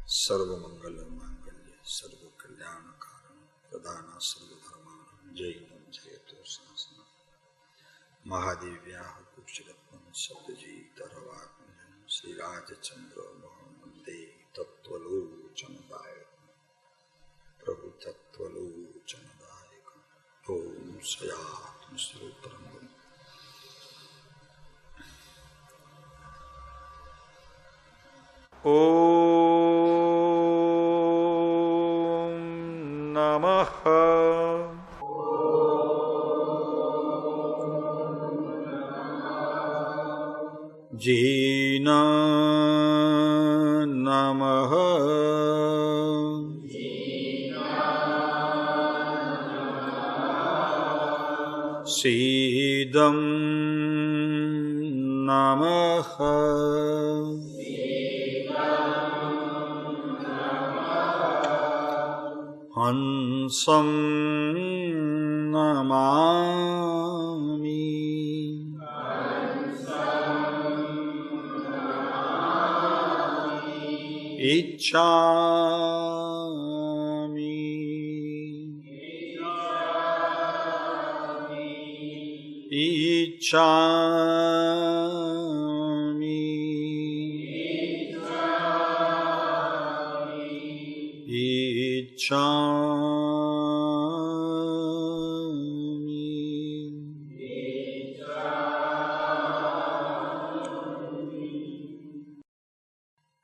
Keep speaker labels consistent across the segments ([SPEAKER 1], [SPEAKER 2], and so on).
[SPEAKER 1] સર્વમંગલમાંગલ્ય સર્વકલ્યાણકારણ પ્રદાના સર્વધર્માણ જૈનમ જયતો શાસન મહાદેવ્યાહ કુક્ષરત્નમ શબ્દજીતરવાત્મજન શ્રીરાજચંદ્ર વંદે તત્વલોચનદાય પ્રભુ તત્વલોચનદાયક ઓમ સયાત્મ શ્રોત્રંગમ ઓમ નમઃ જીન નમઃ સીદમ નમઃ હંસં નમામિ ઇચ્છામિ ઇચ્છામિ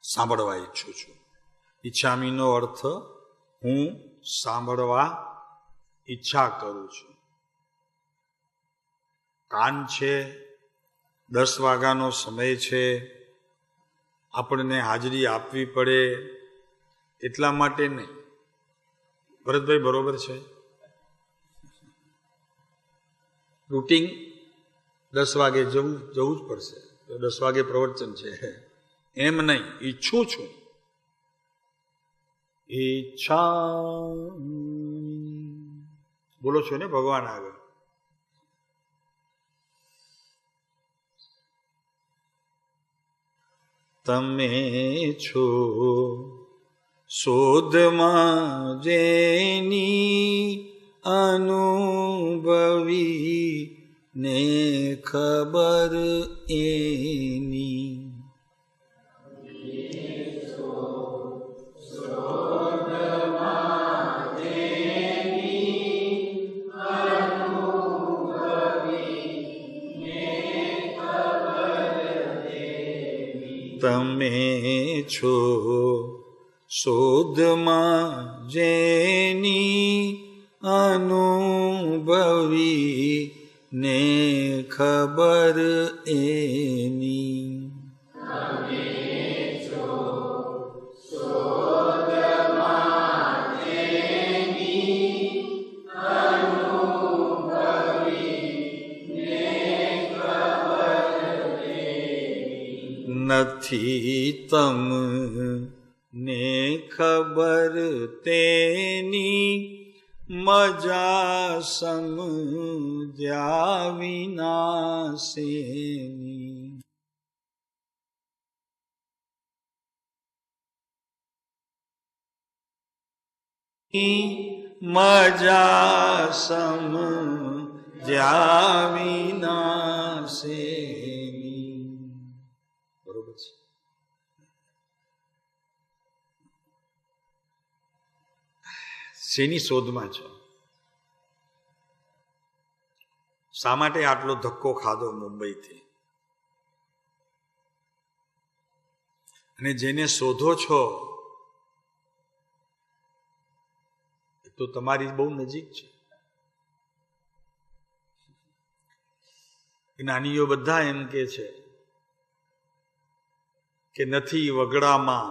[SPEAKER 1] સાંભળવા ઈચ્છું છું. ઈચ્છામીનો અર્થ હું સાંભળવા ઈચ્છા કરું છું. કાન છે, 10 વાગ્યાનો સમય છે, આપણને હાજરી આપવી પડે એટલા માટે નહીં. ભરતભાઈ બરોબર છે? રૂટિંગ 10 વાગે જવું જ પડશે. 10 વાગે પ્રવચન છે એમ નહીં. ઈચ્છું છું. ઈચ્છા બોલો છો ને ભગવાન આગળ. તમે છો શોધમાં જેની અનુભવી ને ખબર એની. તમે છો શોધમાં જેની અનુભવી ને ખબર એની. નથી તમને ખબર તેની મજા સમજ્યા વિના શેની. મજા સમજ્યા વિના શેની. બરોબર છે. શેની શોધમાં છો? શા માટે આટલો ધક્કો ખાધો મુંબઈથી? અને જેને શોધો છો એ તો તમારી બહુ નજીક છે. જ્ઞાનીઓ બધા એમ કે છે કે નથી વગડામાં,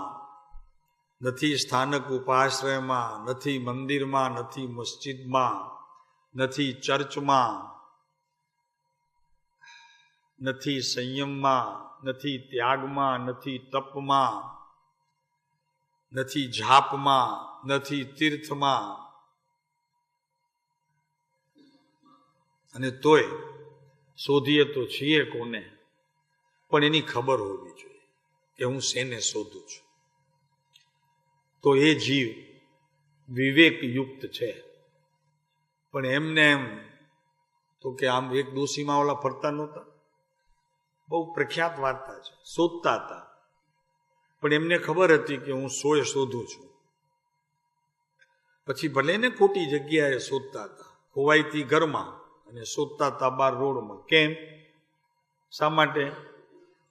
[SPEAKER 1] નથી સ્થાનક ઉપાશ્રયમાં, નથી મંદિરમાં, નથી મસ્જિદમાં, નથી ચર્ચમાં, નથી સંયમમાં, નથી ત્યાગમાં, નથી તપમાં, નથી જાપમાં, નથી તીર્થમાં. અને તોય શોધીએ તો છીએ કોને? પણ એની ખબર હોવી જોઈએ કે હું શેને શોધું છું. તો એ જીવ વિવેકયુક્ત છે. પણ એમને એમ તો કે આમ એક ડોશીમાં ઓલા ફરતા નહોતા, બહુ પ્રખ્યાત વાર્તા છે, શોધતા હતા. પણ એમને ખબર હતી કે હું શોધું છું. પછી ભલે ને ખોટી જગ્યાએ શોધતા હતા, ખોવાઈથી ઘરમાં અને શોધતા હતા બાર રોડમાં. કેમ? શા માટે?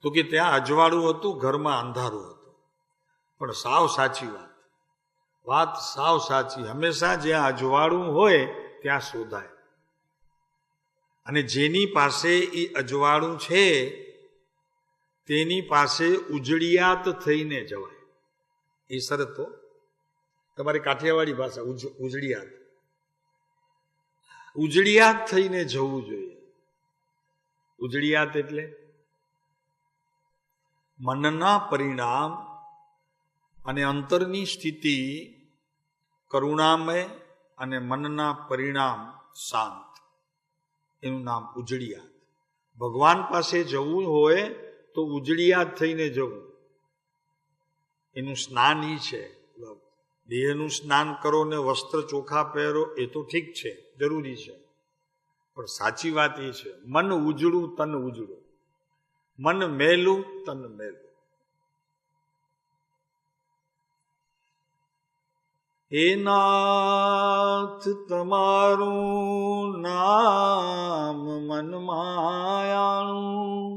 [SPEAKER 1] તો કે ત્યાં અજવાળું હતું, ઘરમાં અંધારું હતું. પણ સાવ સાચી વાત સાવ સાચી. હંમેશા જ્યાં અજવાળું હોય ત્યાં શોધાય. અને જેની પાસે એ અજવાળું છે તેની પાસે ઉજળિયાત થઈને જવાય. એ શરતો તમારી કાઠિયાવાડી ભાષા ઉજળિયાત થઈને જવું જોઈએ. ઉજળિયાત એટલે મનના પરિણામ અને અંતરની સ્થિતિ કરુણામય અને મનના પરિણામ શાંત, એનું નામ ઉજળિયાત. ભગવાન પાસે જવું હોય તો ઉજળિયાત થઈને જવું. એનું સ્નાન ઈ છે. દેહનું સ્નાન કરો ને વસ્ત્ર ચોખા પહેરો એ તો ઠીક છે, જરૂરી છે. પણ સાચી વાત એ છે, મન ઉજળું તન ઉજળું, મન મેલું તન મેલું. હે નાથ તમારું નામ મન માયાણું,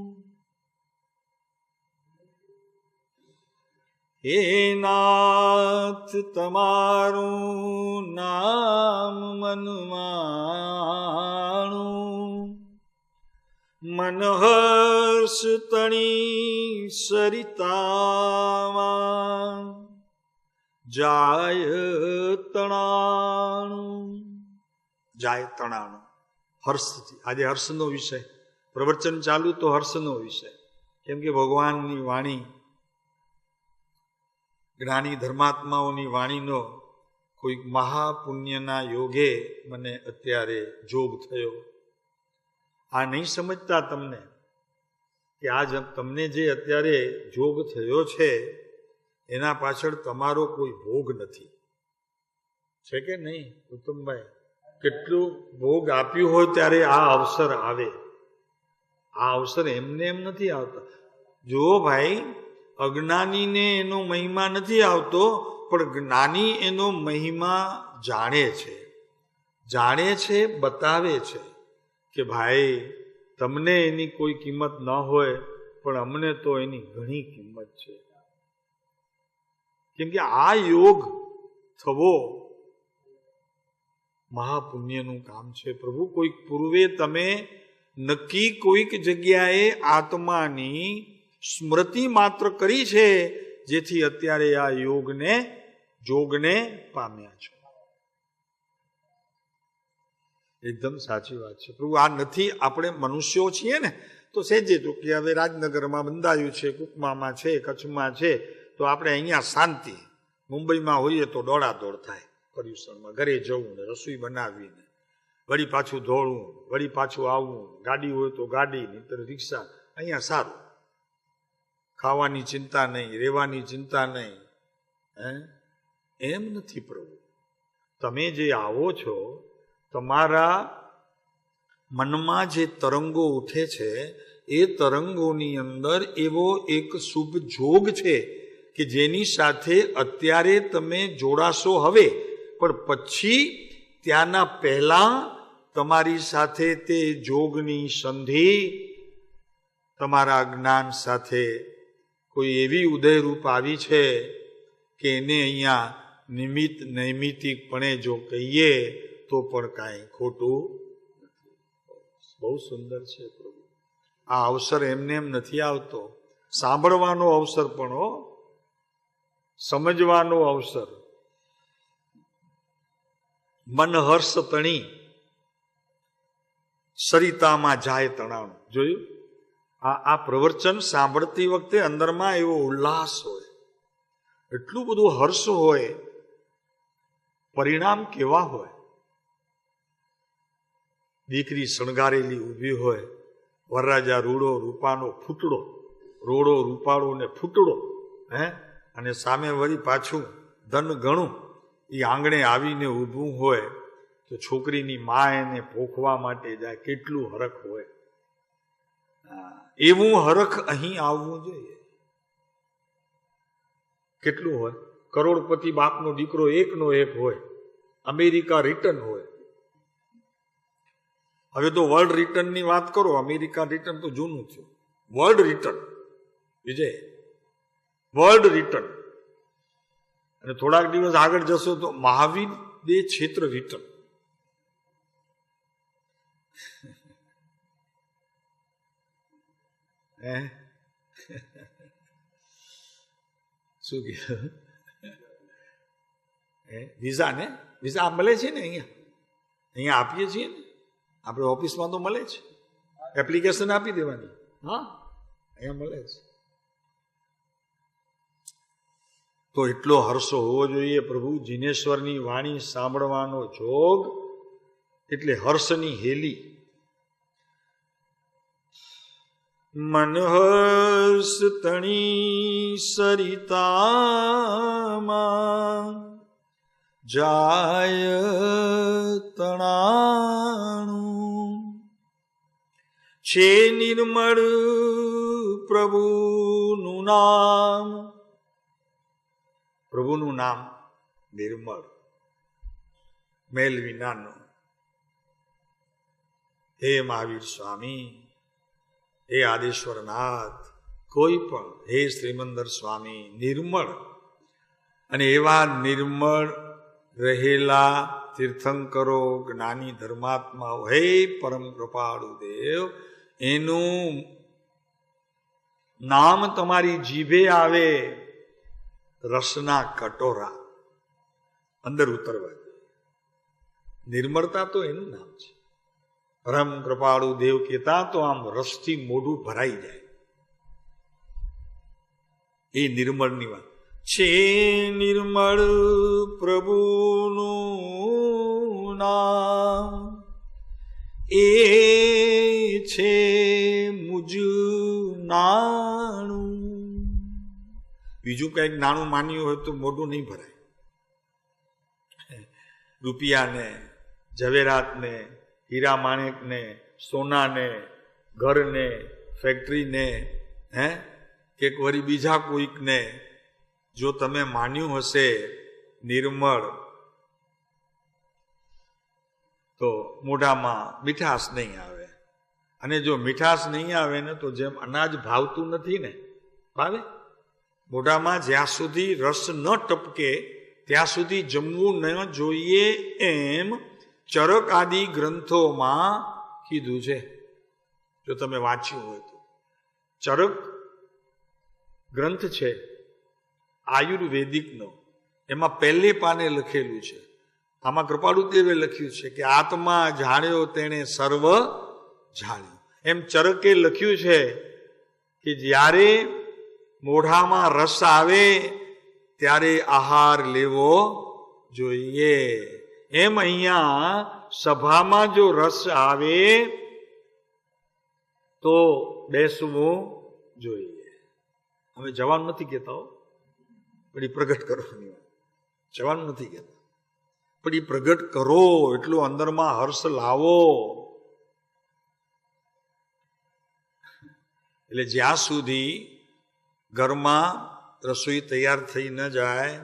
[SPEAKER 1] હે નાથ તમારું નામ મન માણું, મન હર્ષ તણી સરિતામાં જાય તણાણું. જાય તણાણું હર્ષથી. આજે હર્ષનો વિષય, પ્રવચન ચાલુ તો હર્ષનો વિષય. કેમ કે ભગવાનની વાણી, જ્ઞાની ધર્માત્માઓની વાણીનો કોઈક મહાપુણ્યના યોગે મને અત્યારે જોગ થયો. આ નહીં સમજતા તમને કે આજ તમને જે અત્યારે જોગ થયો છે એના પાછળ તમારો કોઈ ભોગ નથી. છે કે નહીં ઉત્તમભાઈ? કેટલું ભોગ આપ્યું હોય ત્યારે આ અવસર આવે. આ અવસર એમને એમ નથી આવતા. જુઓ ભાઈ, અજ્ઞાનીને એનો મહિમા નથી આવતો, પણ જ્ઞાની એનો મહિમા જાણે છે, બતાવે છે કે ભાઈ તમને એની કોઈ કિંમત ન હોય પણ અમને તો એની ઘણી કિંમત છે. કેમ કે આ યોગ થવો મહાપુણ્યનું કામ છે. પ્રભુ કોઈક પૂર્વે તમે નક્કી કોઈક જગ્યાએ આત્માની સ્મૃતિ માત્ર કરી છે, જેથી અત્યારે આ જોગને પામ્યા છો. એકદમ સાચી વાત છે પ્રભુ. આ નથી, આપણે મનુષ્યો છીએ ને તો સહેજે તો કે હવે રાજનગરમાં બંધાયું છે, કુકમામાં છે, કચ્છમાં છે, તો આપણે અહીંયા શાંતિ. મુંબઈમાં હોઈએ તો દોડાદોડ થાય પર્યુષણમાં, ઘરે જવું ને રસોઈ બનાવીને વળી પાછું દોડવું, વળી પાછું આવવું, ગાડી હોય તો ગાડી, નહીંતર રિક્ષા. અહીંયા સારું, ખાવાની ચિંતા નહીં, રહેવાની ચિંતા નહીં. એમ નથી પ્રભુ. તમે જે આવો છો, તમારા મનમાં જે તરંગો ઉઠે છે એ તરંગોની અંદર એવો એક શુભ જોગ છે કે જેની સાથે અત્યારે તમે જોડાશો હવે, પણ પછી ત્યાંના પહેલા તમારી સાથે તે જોગની સંધિ તમારા જ્ઞાન સાથે કોઈ એવી ઉદયરૂપ આવી છે કે એને અહીંયા નૈમિતિકપણે જો કહીએ તો પણ કાંઈ ખોટું. બહુ સુંદર છે પ્રભુ. આ અવસર એમને એમ નથી આવતો. સાંભળવાનો અવસર પણ સમજવાનો અવસર. મન હર્ષ તણી સરિતામાં જાય તણાણું. જોયું? આ પ્રવચન સાંભળતી વખતે અંદરમાં એવો ઉલ્લાસ હોય, એટલું બધું હર્ષ હોય. પરિણામ કેવા હોય? દીકરી શણગારેલી ઊભી હોય, વરરાજા રૂડો રૂપાનો ફૂટડો, રોડો રૂપાળો ને ફૂટડો, અને સામે વળી પાછું ધન ઘણું એ આંગણે આવીને ઊભું હોય તો છોકરીની મા એને પોખવા માટે જાય, કેટલું હરખ હોય. એવું હરખ અહીં આવવું જોઈએ. કેટલું હોય? કરોડપતિ બાપનો દીકરો એકનો એક હોય, અમેરિકા રિટર્ન હોય. હવે તો વર્લ્ડ રિટર્નની વાત કરો, અમેરિકા રિટર્ન તો જૂનું થયું. વર્લ્ડ રિટર્ન વિજય, વર્લ્ડ રિટર્ન. અને થોડાક દિવસ આગળ જશો તો મહાવીર દે ક્ષેત્ર રિટર્ન. શું કીધું? વિઝા ને વિઝા મળે છે ને, અહીંયા આપીએ છીએ ને આપણે ઓફિસમાં તો મળે છે, એપ્લિકેશન આપી દેવાની. હા, અહીંયા મળે છે. તો એટલો હર્ષો હોવો જોઈએ. પ્રભુ જીનેશ્વરની વાણી સાંભળવાનો જોગ એટલે હર્ષની હેલી. મનહર્ષ તણી સરિતામાં જાય તણાણું, છે નિર્મળ પ્રભુનું નામ. પ્રભુનું નામ નિર્મળ, મેલ વિનાનું. હે મહાવીર સ્વામી, હે આદેશ્વરનાથ, કોઈ પણ, હે શ્રીમંદર સ્વામી, નિર્મળ. અને એવા નિર્મળ રહેલા તીર્થંકરો, જ્ઞાની ધર્માત્માઓ, હે પરમ કૃપાળુ દેવ, એનું નામ તમારી જીભે આવે, રસના કટોરા અંદર ઉતરવા. નિર્મળતા તો એનું નામ છે. પરમ કૃપાળુ દેવ કહેતા તો આમ રસથી મોઢું ભરાઈ જાય. એ નિર્મળની વાત છે. નિર્મળ પ્રભુનું નામ, એ છે મુજ નાણું. બીજું કંઈક નાણું માન્યું હોય તો મોઢું નહીં ભરાય. રૂપિયાને, ઝવેરાતને, હીરા માણેકને, સોનાને, ઘરને, ફેક્ટરીને, કે વળી બીજા કોઈકને જો તમે માન્યું હશે નિર્મળ, તો મોઢામાં મીઠાશ નહીં આવે. અને જો મીઠાશ નહીં આવે ને તો જેમ અનાજ ભાવતું નથી ને, ભાવે? મોઢામાં જ્યાં સુધી રસ ન ટપકે ત્યાં સુધી જમવું ન જોઈએ, એમ ચરક આદિ ગ્રંથોમાં કીધું છે. જો તમે વાંચ્યું હોય તો. ચરક ગ્રંથ છે આયુર્વેદિકનો, એમાં પહેલે પાને લખેલું છે. આમાં કૃપાળુદેવે લખ્યું છે કે આત્મા જાણ્યો તેણે સર્વ જાણ્યું. એમ ચરકે લખ્યું છે કે જ્યારે મોઢામાં રસ આવે ત્યારે આહાર લેવો જોઈએ. એમ અહીંયા સભામાં જો રસ આવે તો બેસવું જોઈએ. હવે જવાનું નથી કહેતા, પણ એ પ્રગટ કરવાની વાત. જવાનું નથી કહેતા, પણ એ પ્રગટ કરો, એટલું અંદરમાં હર્ષ લાવો. એટલે જ્યાં સુધી ઘરમાં રસોઈ તૈયાર થઈ ન જાય,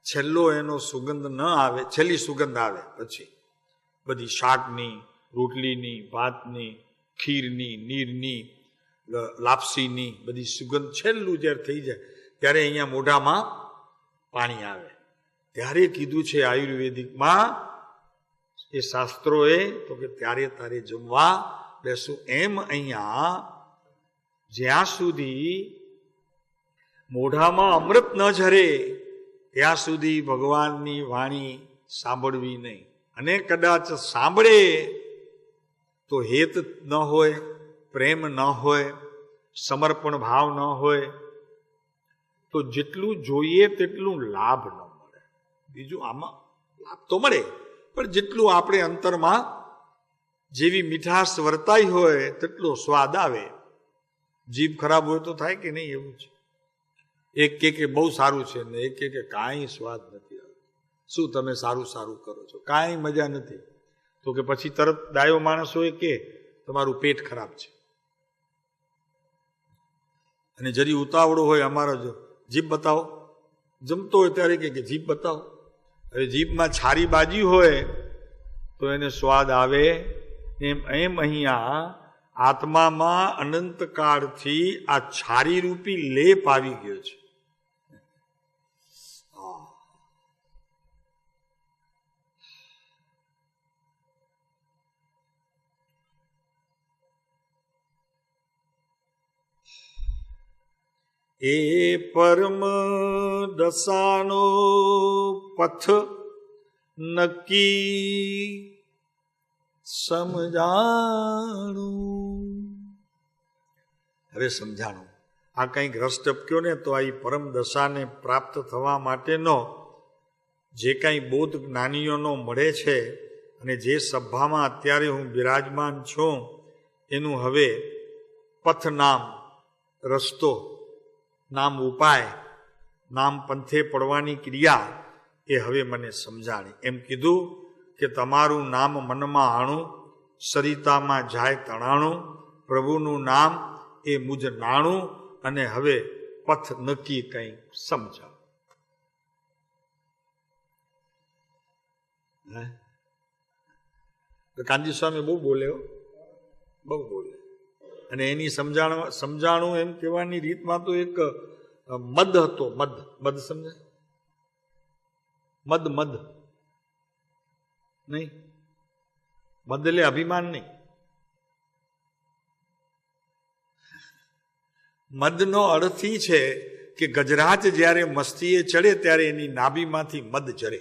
[SPEAKER 1] છેલ્લો એનો સુગંધ ન આવે, છેલ્લી સુગંધ આવે પછી બધી શાકની, રોટલીની, ભાતની, ખીરની, નીરની, લાપસીની બધી સુગંધ છેલ્લું જ્યારે થઈ જાય ત્યારે અહીંયા મોઢામાં પાણી આવે. ત્યારે કીધું છે આયુર્વેદિકમાં, એ શાસ્ત્રોએ, તો કે ત્યારે તારે જમવા બેસું. એમ અહીંયા જ્યાં સુધી મોઢામાં અમૃત ન ઝરે ત્યાં સુધી ભગવાનની વાણી સાંભળવી નહીં. અને કદાચ સાંભળે તો હેત ન હોય, પ્રેમ ન હોય, સમર્પણ ભાવ ન હોય, તો જેટલું જોઈએ તેટલું લાભ ન મળે. બીજું આમાં લાભ તો મળે, પણ જેટલું આપણે અંતરમાં જેવી મીઠાશ વર્તાઈ હોય તેટલો સ્વાદ આવે. જીભ ખરાબ હોય તો થાય કે નહીં? એવું છે. એક કે બહુ સારું છે ને એક કે કાંઈ સ્વાદ નથી આવતો. શું તમે સારું સારું કરો છો, કાંઈ મજા નથી. તો કે પછી તરત ડાયો માણસ હોય કે તમારું પેટ ખરાબ છે. અને જરી ઉતાવળો હોય અમારા જો જીભ બતાવો, જમતો હોય ત્યારે કે જીભ બતાવો. હવે જીભમાં છારી બાજી હોય તો એને સ્વાદ આવે. એમ અહીંયા આત્મામાં અનંતકાળથી આ છારી રૂપી લેપ આવી ગયો છે. એ પરમ દશાનો પથ નક્કી સમજાણું. હવે સમજાણું આ કંઈક રસ ટપક્યો ને તો આ પરમ દશાને પ્રાપ્ત થવા માટેનો જે કાંઈ બોધ જ્ઞાનીઓનો મળે છે અને જે સભામાં અત્યારે હું બિરાજમાન છું એનું હવે પથ નામ, રસ્તો, નામ ઉપાય, નામ પંથે પડવાની ક્રિયા એ હવે મને સમજાણી. એમ કીધું કે તમારું નામ મનમાં આણું, સરિતામાં જાય તણાણું, પ્રભુનું નામ એ મુજ નાણું, અને હવે પથ નક્કી કંઈ સમજાવ. કાનજી સ્વામી બહુ બોલે, બહુ બોલે. અને એની સમજાણું એમ કહેવાની રીતમાં તો એક મદ હતો. મદ સમજે? મદ નહીં, મદ એટલે અભિમાન નહીં. મદનો અર્થ ઈ છે કે ગજરાજ જ્યારે મસ્તીએ ચડે ત્યારે એની નાભીમાંથી મદ ઝરે.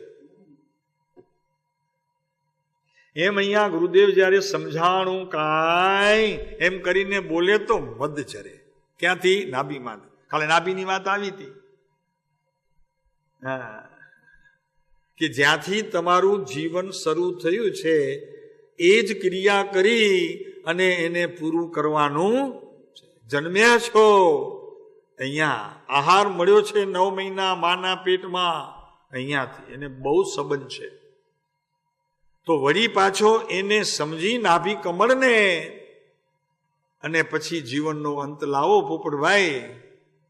[SPEAKER 1] એમ અહીંયા ગુરુદેવ જ્યારે સમજાણું કાંઈ એમ કરીને બોલે તો મદ ઝરે. ક્યાંથી? નાભીમાંથી. કાલે નાભીની વાત આવી હતી. હા, કે જ્યાંથી તમારું જીવન શરૂ થયું છે એ જ ક્રિયા કરી અને એને પૂરું કરવાનું. જન્મ્યા છો અહીંયા, આહાર મળ્યો છે 9 મહિના માના પેટમાં, અહીંયાથી એને બહુ સંબંધ છે. તો વળી પાછો એને સમજી નાભી કમળને અને પછી જીવનનો અંત લાવો. પોપટભાઈ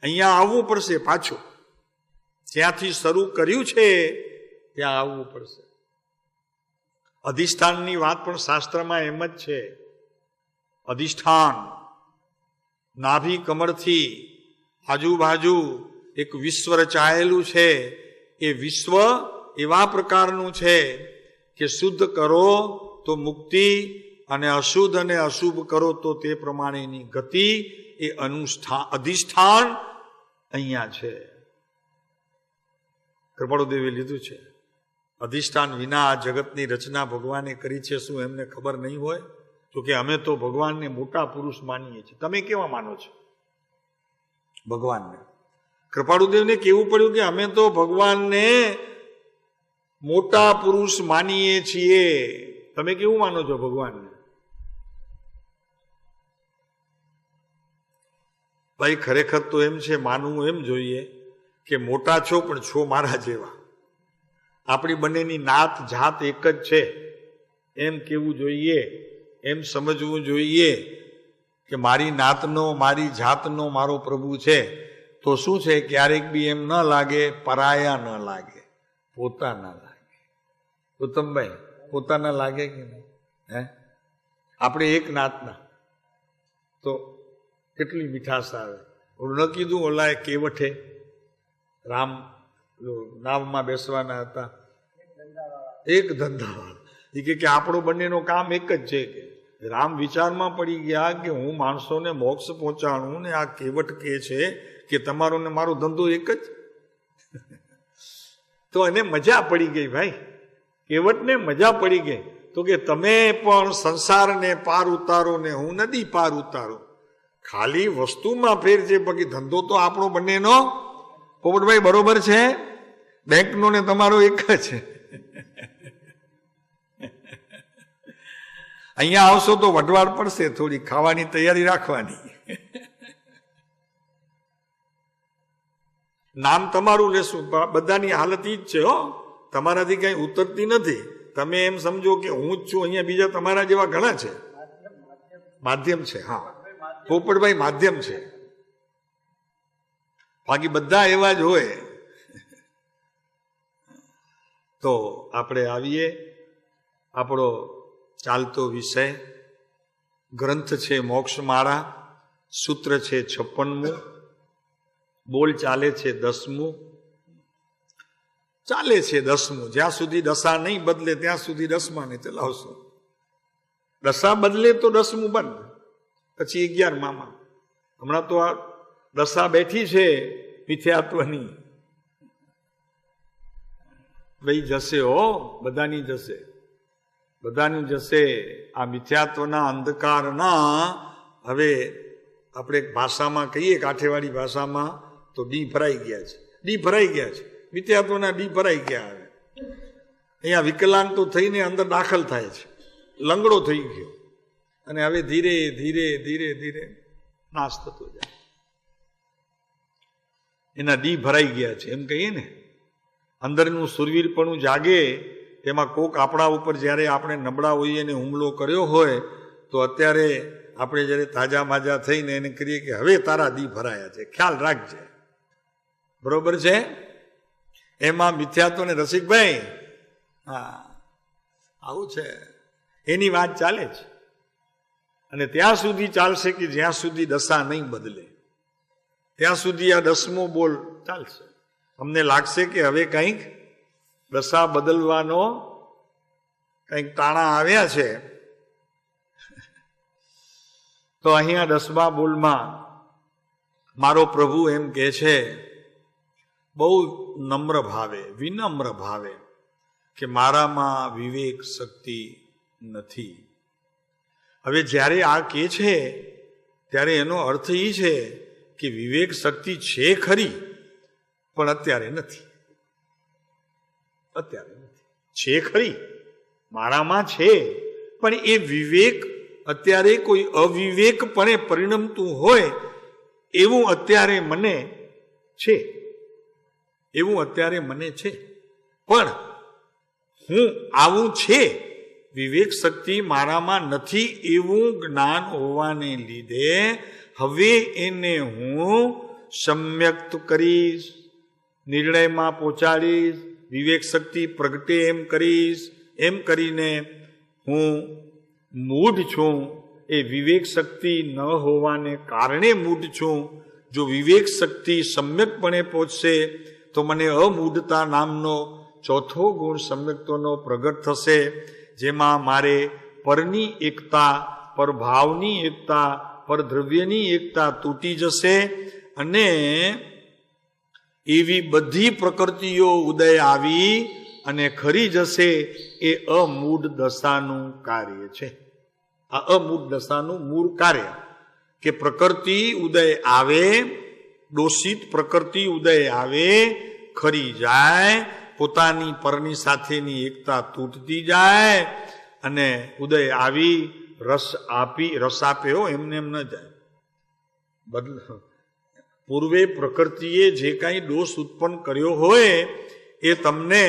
[SPEAKER 1] અહીંયા આવવું પડશે પાછું, જ્યાંથી શરૂ કર્યું છે ત્યાં આવવું પડશે. અધિષ્ઠાનની વાત પણ શાસ્ત્રમાં એમ જ છે. અધિષ્ઠાન નાભી કમળથી આજુબાજુ એક વિશ્વ રચાયેલું છે. એ વિશ્વ એવા પ્રકારનું છે કે શુદ્ધ કરો તો મુક્તિ અને અશુદ્ધ અને અશુભ કરો તો તે પ્રમાણેની ગતિ. એ અધિષ્ઠાન અહીંયા છે. કૃપાળુદેવે લીધું છે. અધિષ્ઠાન વિના આ જગતની રચના ભગવાને કરી છે, શું એમને ખબર નહીં હોય? તો કે અમે તો ભગવાનને મોટા પુરુષ માનીએ છીએ. તમે કેવા માનો છો ભગવાનને? કૃપાળુદેવને કહેવું પડ્યું કે અમે તો ભગવાનને મોટા પુરુષ માનીએ છીએ. તમે કેવું માનો છો ભગવાનને? ભાઈ ખરેખર તો એમ છે, માનવું એમ જોઈએ કે મોટા છો પણ છો મારા જેવા. આપણી બંનેની નાત જાત એક જ છે એમ કેવું જોઈએ, એમ સમજવું જોઈએ કે મારી નાતનો, મારી જાતનો મારો પ્રભુ છે. તો શું છે, ક્યારેક બી એમ ન લાગે પરાયા ન લાગે, પોતાના લાગે. ઉત્તમભાઈ પોતાના લાગે કે નહીં? હે, આપણે એક નાતના તો કેટલી મીઠાશ આવે. ઓલું ન કીધું ઓલાએ કેવઠે રામ નાવમાં બેસવાના હતા, એક ધંધાવાળા. એ કે આપણો બંનેનો કામ એક જ છે. કે રામ વિચારમાં પડી ગયા કે હું માણસોને મોક્ષ પહોંચાડું ને આ કેવટ કે છે કે તમારો ને મારો ધંધો એક જ. તો એને મજા પડી ગઈ ભાઈ, કેવટને મજા પડી ગઈ. તો કે તમે પણ સંસારને પાર ઉતારો ને હું નદી પાર ઉતારો. ખાલી વસ્તુમાં ફેર છે, બાકી ધંધો તો આપણો બંનેનો. પોપટભાઈ બરોબર છે? બેંકનો ને તમારો એક જ છે. અહીંયા આવશો તો વઢવાડ પડશે, થોડી ખાવાની તૈયારી રાખવાની. નામ તમારું લેશું, બધાની હાલત ઈ જ છે હો, તમારાથી કઈ ઉતરતી નથી. તમે એમ સમજો કે હું જ છું, અહીંયા બીજા તમારા જેવા ઘણા છે. માધ્યમ છે, હા, પોપટભાઈ માધ્યમ છે, બાકી બધા એવા જ હોય. તો આપણે આવીએ, આપણો ચાલતો વિષય ગ્રંથ છે મોક્ષમાળા, સૂત્ર છે 56મું, બોલ ચાલે છે 10મું, ચાલે છે 10મું. જ્યાં સુધી દશા નહીં બદલે ત્યાં સુધી 10માને ચલાવશું. દશા બદલે તો 10મું બંધ, પછી 11માં. હમણાં તો આ દશા બેઠી છે મિથ્યાત્વની, ભાઈ જશે હો, બધાની જશે, બધાની જશે. આ મિથ્યાત્વના અંધકારના હવે આપણે ભાષામાં કહીએ, કાઠિયાવાડી ભાષામાં તો ડી ભરાઈ ગયા છે, ડી ભરાઈ ગયા છે, મિથ્યાત્વના ડી ભરાઈ ગયા. હવે અહીંયા વિકલાંગ તો થઈને અંદર દાખલ થાય છે, લંગડો થઈ ગયો, અને હવે ધીરે ધીરે ધીરે ધીરે નાશ થતો જાય. એના ડી ભરાઈ ગયા છે એમ કહીએ ને. અંદરનું સુરવીરપણું જાગે, એમાં કોક આપણા ઉપર જ્યારે આપણે નબળા હોઈએ એને હુમલો કર્યો હોય, તો અત્યારે આપણે જ્યારે તાજા માજા થઈને એને કરીએ કે હવે તારા દી ભરાયા છે, ખ્યાલ રાખજે, બરોબર છે. એમાં મિથ્યાત્વને રસિકભાઈ, હા આવું છે, એની વાત ચાલે છે. અને ત્યાં સુધી ચાલશે કે જ્યાં સુધી દશા નહીં બદલે, ત્યાં સુધી આ 10મો બોલ ચાલશે. અમને લાગશે કે હવે કંઈક દશા બદલવાનો કંઈક તાણા આવ્યા છે. તો અહીંયા 10મા બોલમાં મારો પ્રભુ એમ કહે છે, બહુ નમ્ર ભાવે, વિનમ્ર ભાવે, કે મારામાં વિવેક શક્તિ નથી. હવે જ્યારે આ કહે છે ત્યારે એનો અર્થ એ છે કે વિવેક શક્તિ છે ખરી, પણ અત્યારે નથી. અત્યારે નથી, છે ખરી, મારામાં છે, પણ એ વિવેક અત્યારે કોઈ અવિવેકપણે પરિણમતું હોય એવું અત્યારે મને છે, એવું અત્યારે મને છે. પણ હું આવું છે, વિવેક શક્તિ મારામાં નથી એવું જ્ઞાન હોવાને લીધે હવે એને હું સમ્યક્ત કરીશ, નિર્ણયમાં પહોંચાડીશ, વિવેક શક્તિ પ્રગટે એમ કરીશ. એમ કરીને હું મૂઢ છું, એ વિવેક શક્તિ ન હોવાને કારણે મૂઢ છું. જો વિવેક શક્તિ સમ્યકપણે પહોંચશે તો મને અમૂઢતા નામનો ચોથો ગુણ સમ્યક્તોનો પ્રગટ થશે, જેમાં મારે પરની એકતા, પરભાવની એકતા, પરદ્રવ્યની એકતા તૂટી જશે, અને એવી બધી પ્રકૃતિઓ ઉદય આવી અને ખરી જશે. એ અમૂઢ દશાનું કાર્ય છે. આ અમૂઢ દશાનું મૂળ કાર્ય કે પ્રકૃતિ ઉદય આવે, દોષિત પ્રકૃતિ ઉદય આવે, ખરી જાય, પોતાની પરની સાથેની એકતા તૂટતી જાય, અને ઉદય આવી રસ આપી, રસ આપે હો, એમને એમ ન જાય. પૂર્વે પ્રકૃતિએ જે કાંઈ દોષ ઉત્પન્ન કર્યો હોય એ તમને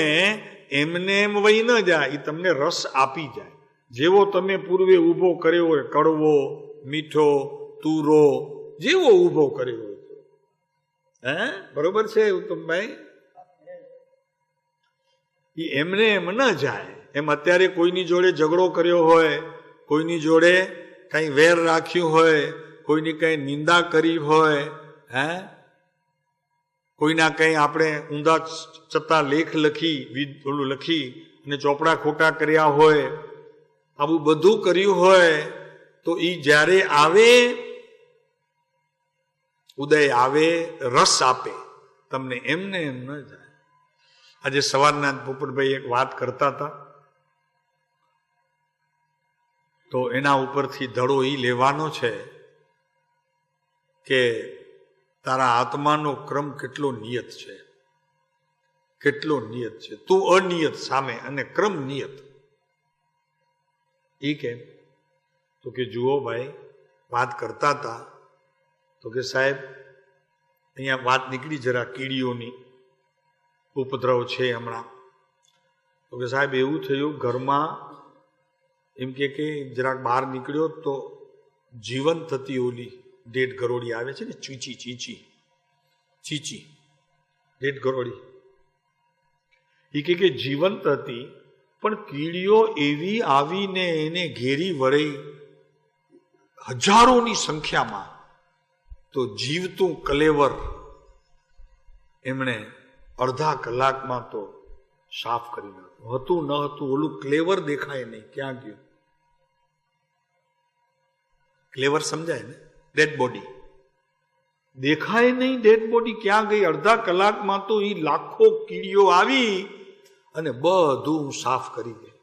[SPEAKER 1] એમને એમ વહી ન જાય, એ તમને રસ આપી જાય. જેવો તમે પૂર્વે ઊભો કર્યો હોય, કડવો, મીઠો, તુરો, જેવો ઊભો કર્યો હોય, હે, બરોબર છે ઉત્તમભાઈ? એ એમને એમ ન જાય. એમ અત્યારે કોઈની જોડે ઝઘડો કર્યો હોય, કોઈની જોડે કઈ વેર રાખ્યું હોય, કોઈની કઈ નિંદા કરી હોય, હે, કોઈના કઈ આપણે ઊંધા ચત્તા લેખ લખી, ઓલું લખી અને ચોપડા ખોટા કર્યા હોય, આવું બધું કર્યું હોય, તો એ જ્યારે આવે, ઉદય આવે, રસ આપે, તમને એમને એમ ન જાય. આજે સવારના પોપટભાઈ એક વાત કરતા હતા, તો એના ઉપરથી ધડો એ લેવાનો છે કે તારા આત્માનો ક્રમ કેટલો નિયત છે, કેટલો નિયત છે. તું અનિયત સામે અને ક્રમ નિયત. એ કેમ? તો કે જુઓ ભાઈ, વાત કરતા હતા તો કે સાહેબ અહીંયા વાત નીકળી જરા કીડીઓની ઉપદ્રવ છે હમણાં. તો કે સાહેબ એવું થયું ઘરમાં, એમ કે જરાક બહાર નીકળ્યો તો જીવન થતી ઓલી ડેડ ગરોળી આવે છે ને, ચીચી ચીચી ચીચી ડેડ ગરોળી, એ કે જીવંત હતી, પણ કીડીઓ એવી આવીને એને ઘેરી વળી હજારોની સંખ્યામાં. તો જીવતું કલેવર એમણે અડધા કલાકમાં તો સાફ કરી નાખ્યું. હતું ન હતું ઓલું ક્લેવર દેખાય નહીં, ક્યાં ગયું ક્લેવર સમજાય ને, ડેડ બોડી દેખાય નહીં, ડેડ બોડી ક્યાં ગઈ. અડધા કલાકમાં તો એ લાખો કીડીઓ આવી અને બધું સાફ કરી ગઈ.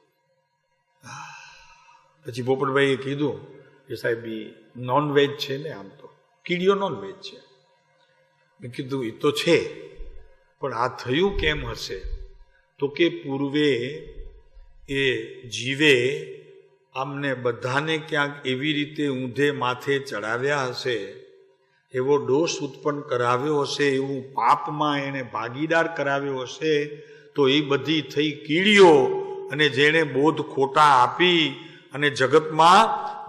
[SPEAKER 1] પછી પોપટભાઈએ કીધું કે સાહેબ નોનવેજ છે ને, આમ તો કીડીઓ નોનવેજ છે. મેં કીધું એ તો છે, પણ આ થયું કેમ હશે? તો કે પૂર્વે એ જીવે આમને બધાને ક્યાંક એવી રીતે ઊંધે માથે ચડાવ્યા હશે, એવો દોષ ઉત્પન્ન કરાવ્યો હશે, એવું પાપમાં એને ભાગીદાર કરાવ્યો હશે. તો એ બધી થઈ કીડીઓ, અને જેણે બોધ ખોટા આપી અને જગતમાં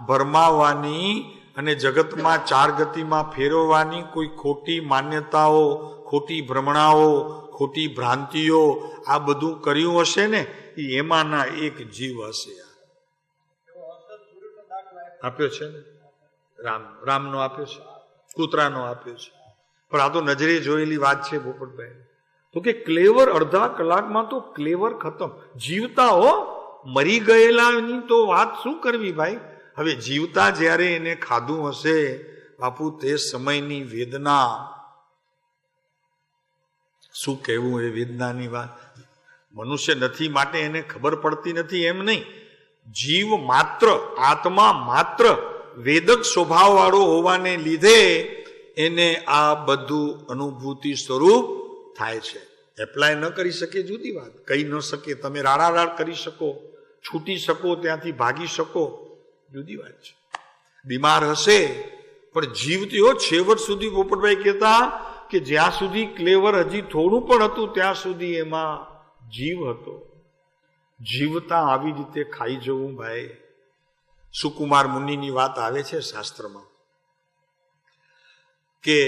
[SPEAKER 1] ભરમાવાની અને જગતમાં ચાર ગતિમાં ફેરવવાની કોઈ ખોટી માન્યતાઓ, ખોટી ભ્રમણાઓ, ખોટી ભ્રાંતિઓ, આ બધું કર્યું હશે ને, એ એમાંના એક જીવ હશે. આપ્યો છે ને, રામનો આપ્યો છે, કૂતરાનો આપ્યો છે, પણ આ તો નજરે જોયેલી વાત છે પોપટભાઈ. તો કે ક્લેવર અડધા કલાકમાં તો ક્લેવર ખતમ. જીવતા હો, મરી ગયેલાની તો વાત શું કરવી ભાઈ. હવે જીવતા જ્યારે એને ખાધું હશે બાપુ, તે સમયની વેદના શું કહેવું. એ વેદનાની વાત મનુષ્ય નથી માટે એને ખબર પડતી નથી એમ નહીં. જીવ માત્ર, આત્મા માત્ર વેદક સ્વભાવ વાળો હોવાને લીધે એને આ બધું અનુભૂતિ સ્વરૂપ થાય છે. એપ્લાય ન કરી શકે જુદી વાત, કહી ન શકે, તમે રાડારાડ કરી શકો, છૂટી શકો, ત્યાંથી ભાગી શકો, જુદી વાત છે. બીમાર હશે પણ જીવતી હો છેવટ સુધી. પોપટભાઈ કહેતા કે જ્યાં સુધી ક્લેવર હજી થોડું પણ હતું ત્યાં સુધી એમાં જીવ હતો. જીવતા આવી રીતે ખાઈ જવું ભાઈ. સુકુમાર મુનિની વાત આવે છે શાસ્ત્રમાં કે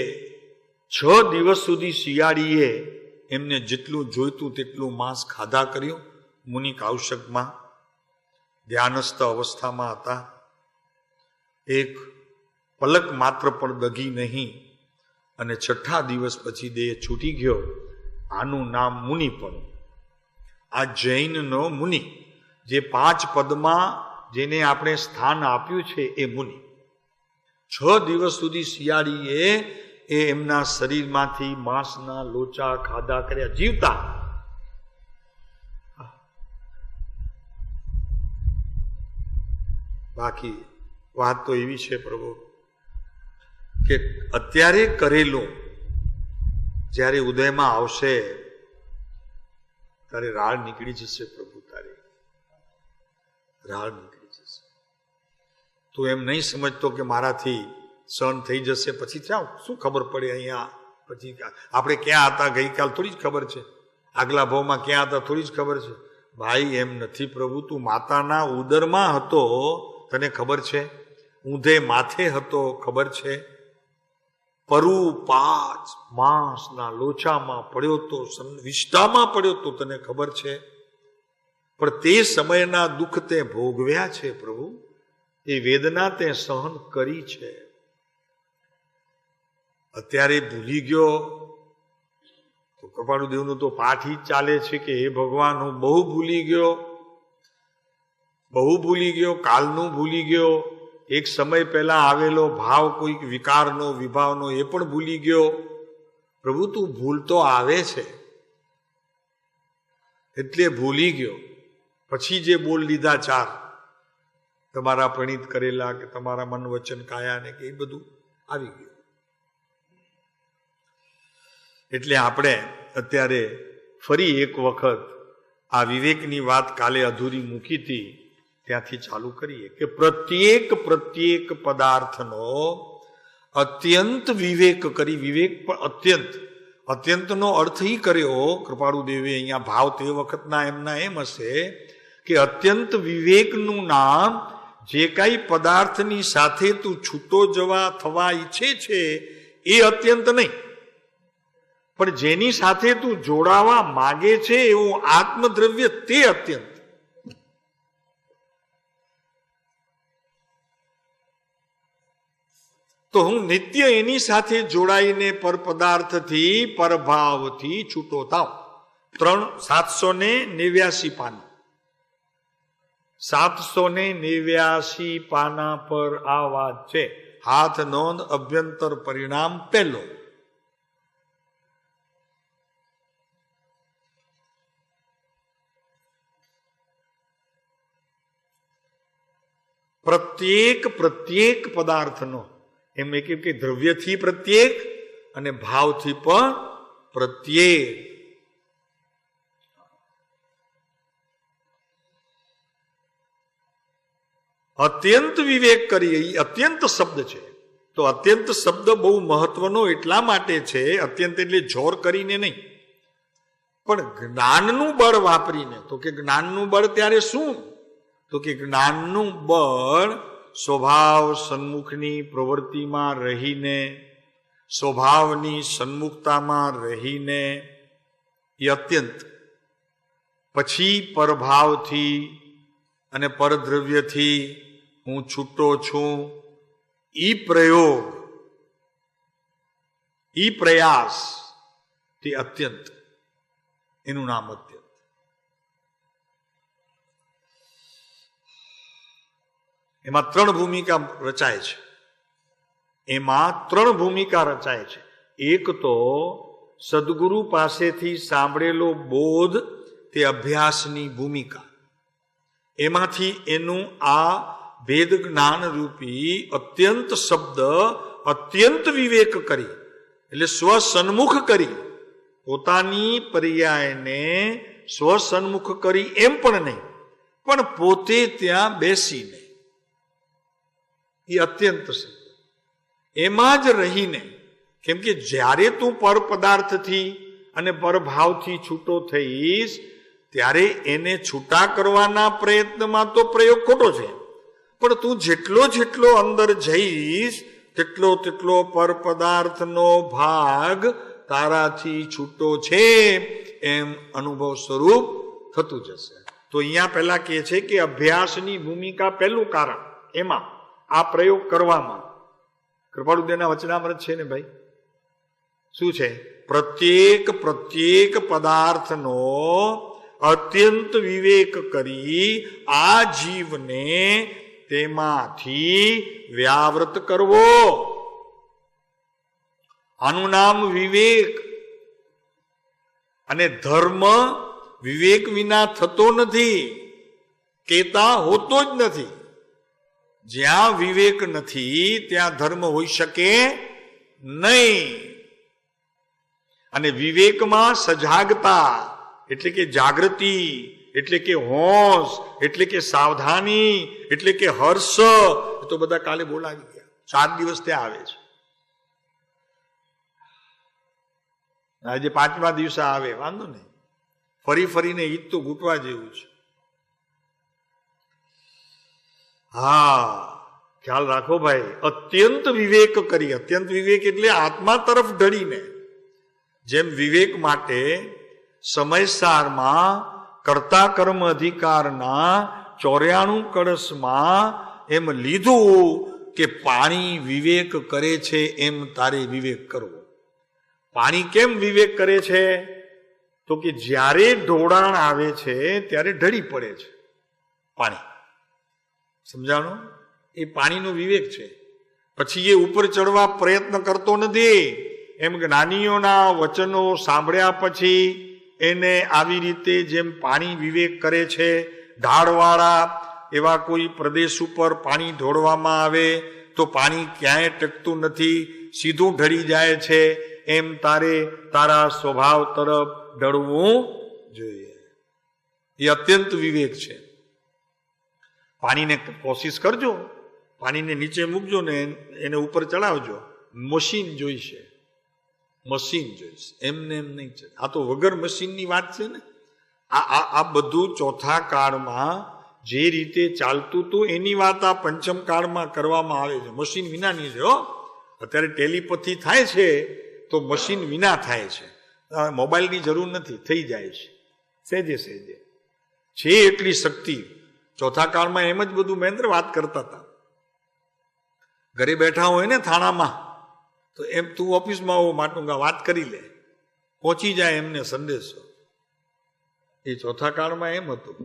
[SPEAKER 1] 6 દિવસ સુધી શિયાળીએ એમને જેટલું જોઈતું તેટલું માંસ ખાધા કર્યું. મુનિ કૌશકમાં ધ્યાનસ્થ અવસ્થામાં હતા. એક પલક માત્ર પણ દગી નહીં, અને 6થા દિવસ પછી દેહ છૂટી ગયો. આનું નામ મુનિ પણ. આ જૈનનો મુનિ, જે 5 પદમાં જેને આપણે સ્થાન આપ્યું છે એ મુનિ. 6 દિવસ સુધી શિયાળીએ એ એમના શરીરમાંથી માંસના લોચા ખાધા કર્યા, જીવતા. બાકી વાત તો એવી છે પ્રભુ કે અત્યારે કરેલું જ્યારે ઉદયમાં આવશે તારે રાળ નીકળી જશે પ્રભુ, તારી રાળ નીકળી જશે. તું એમ નહીં સમજતો કે મારાથી સહન થઈ જશે. પછી ત્યાં શું ખબર પડે અહીંયા, પછી આપણે ક્યાં હતા ગઈકાલ થોડી જ ખબર છે, આગલા ભાવમાં ક્યાં હતા થોડી જ ખબર છે. ભાઈ એમ નથી પ્રભુ, તું માતાના ઉદરમાં હતો તને ખબર છે, ઊંધે માથે હતો ખબર છે, પરુ 5 માંસના લોચામાં પડ્યો તો, વિષ્ટામાં પડ્યો તો તને ખબર છે. પણ તે સમયના દુઃખ તે ભોગવ્યા છે પ્રભુ, એ વેદના તે સહન કરી છે. અત્યારે ભૂલી ગયો તો કપાળુ દેવનું તો પાઠ જ ચાલે છે કે હે ભગવાન હું બહુ ભૂલી ગયો, બહુ ભૂલી ગયો, કાલનું ભૂલી ગયો, એક સમય પહેલા આવેલો ભાવ કોઈક વિકારનો વિભાવનો એ પણ ભૂલી ગયો. પ્રભુ તું ભૂલતો આવે છે એટલે ભૂલી ગયો. પછી જે બોલ લીધા 4 તમારા પ્રણીત કરેલા કે તમારા મન વચન કાયા ને કે એ બધું આવી ગયું. એટલે આપણે અત્યારે ફરી એક વખત આ વિવેકની વાત કાલે અધૂરી મૂકી હતી ત્યાંથી ચાલુ કરીએ કે પ્રત્યેક પદાર્થનો અત્યંત વિવેક કરી. વિવેક પણ અત્યંત. અત્યંતનો અર્થ એ કર્યો કૃપાળુદેવે અહીંયા ભાવ તે વખતના એમના એમ હશે કે અત્યંત વિવેકનું નામ જે કાંઈ પદાર્થની સાથે તું છૂટો થવા ઈચ્છે છે એ અત્યંત નહીં, પણ જેની સાથે તું જોડાવા માગે છે એવું આત્મદ્રવ્ય તે અત્યંત. તો હું નિત્ય એની સાથે જોડાઈને પર પદાર્થથી પરભાવથી છૂટો થાવ. 789 પાના, 789 પાના પર આ વાત છે. હાથ નોંધ અભ્યંતર પરિણામ પહેલો. પ્રત્યેક પદાર્થનો એમ કે દ્રવ્યથી પ્રત્યેક અને ભાવથી પણ પ્રત્યેક. અત્યંત વિવેક કરી, અત્યંત શબ્દ છે. તો અત્યંત શબ્દ બહુ મહત્વનો એટલા માટે છે, અત્યંત એટલે જોર કરીને નહીં, પણ જ્ઞાનનું બળ વાપરીને. તો કે જ્ઞાનનું બળ ત્યારે શું? તો કે જ્ઞાનનું બળ સ્વભાવ સન્મુખની પ્રવૃત્તિમાં રહીને, સ્વભાવની સન્મુખતામાં રહીને એ અત્યંત. પછી પરભાવથી અને પરદ્રવ્યથી હું છૂટો છું, ઈ પ્રયોગ, ઈ પ્રયાસ, તે અત્યંત. એનું નામ અત્યંત. એમાં 3 ભૂમિકા રચાય છે. એમાં 3 ભૂમિકા રચાય છે. એક તો સદગુરુ પાસેથી સાંભળેલો બોધ, તે અભ્યાસની ભૂમિકા. એમાંથી એનું આ ભેદ જ્ઞાન રૂપી અત્યંત શબ્દ અત્યંત વિવેક કરી, એટલે સ્વસન્મુખ કરી, પોતાની પર્યાયને સ્વસન્મુખ કરી એમ પણ નહીં, પણ પોતે ત્યાં બેસીને, એ અત્યંત છે. એમાં જ રહીને, કેમ કે જ્યારે તું પર પદાર્થથી અને પરભાવથી છૂટો થઈશ ત્યારે એને છૂટા કરવાના પ્રયત્નમાં તો પ્રયોગ ખોટો છે, પણ તું જેટલો અંદર જઈશ તેટલો પર પદાર્થનો ભાગ તારાથી છૂટો છે એમ અનુભવ સ્વરૂપ થતું જશે. તો અહીંયા પહેલા કહે છે કે અભ્યાસની ભૂમિકા પહેલું કારણ એમાં, આ પ્રયોગ કરવામાં. કૃપાળુદેવના વચનામૃત છે ને ભાઈ, શું છે? પ્રત્યેક પદાર્થનો અત્યંત વિવેક કરી આ જીવને તેમાંથી વ્યાવૃત કરવો. આનું નામ વિવેક. અને ધર્મ વિવેક વિના થતો નથી, કેતા હોતો જ નથી. જ્યાં વિવેક નથી ત્યાં ધર્મ હોઈ શકે નહીં. અને વિવેકમાં સજાગતા એટલે કે જાગૃતિ, એટલે કે હોશ, એટલે કે સાવધાની, એટલે કે હર્ષ, એ તો બધા કાલે બોલાવી ગયા. 4 દિવસ ત્યાં આવે છે. આજે 5મા દિવસે આવે, વાંધો નહીં, ફરીને ઈદ તો ઘૂંટવા જેવું છે. હા, ખ્યાલ રાખો ભાઈ. અત્યંત વિવેક કરી. અત્યંત વિવેક એટલે આત્મા તરફ ઢળીને. જેમ વિવેક માટે સમયસારમાં કર્તા કર્મ અધિકારના 94 કળશમાં એમ લીધું કે પાણી વિવેક કરે છે એમ તારે વિવેક કરવો. પાણી કેમ વિવેક કરે છે? તો કે જ્યારે ઢોળાણ આવે છે ત્યારે ઢળી પડે છે પાણી. સમજાણું? એ પાણીનો વિવેક છે. પછી એ ઉપર ચડવા પ્રયત્ન કરતો નથી. એમ જ્ઞાનીઓના વચનો સાંભળ્યા પછી એને આવી રીતે જેમ પાણી વિવેક કરે છે, ઢાળવાળા એવા કોઈ પ્રદેશ ઉપર પાણી ઢોળવામાં આવે તો પાણી ક્યાંય ટકતું નથી, સીધું ઢળી જાય છે. એમ તારે તારા સ્વભાવ તરફ ઢળવું જોઈએ. એ અત્યંત વિવેક છે. પાણીને કોશિશ કરજો, પાણીને નીચે મૂકજો ને એને ઉપર ચડાવજો, મશીન જોઈશે, મશીન જોઈશે, એમને એમ નહીં છે. આ તો વગર મશીનની વાત છે ને. આ બધું ચોથા કાળમાં જે રીતે ચાલતું હતું એની વાત આ પંચમ કાળમાં કરવામાં આવે છે. મશીન વિનાની છે. હો, અત્યારે ટેલિપથી થાય છે તો મશીન વિના થાય છે. મોબાઈલની જરૂર નથી, થઈ જાય છે સહેજે સહેજે. છે એટલી શક્તિ. ચોથા કાળમાં એમ જ બધું મહેન્દ્ર વાત કરતા હતા. ઘરે બેઠા હોય ને થાણામાં, તો એમ તું ઓફિસમાં આવો માટુંગા વાત કરી લે, પહોંચી જાય એમને સંદેશો. એ ચોથા કાળમાં એમ હતું.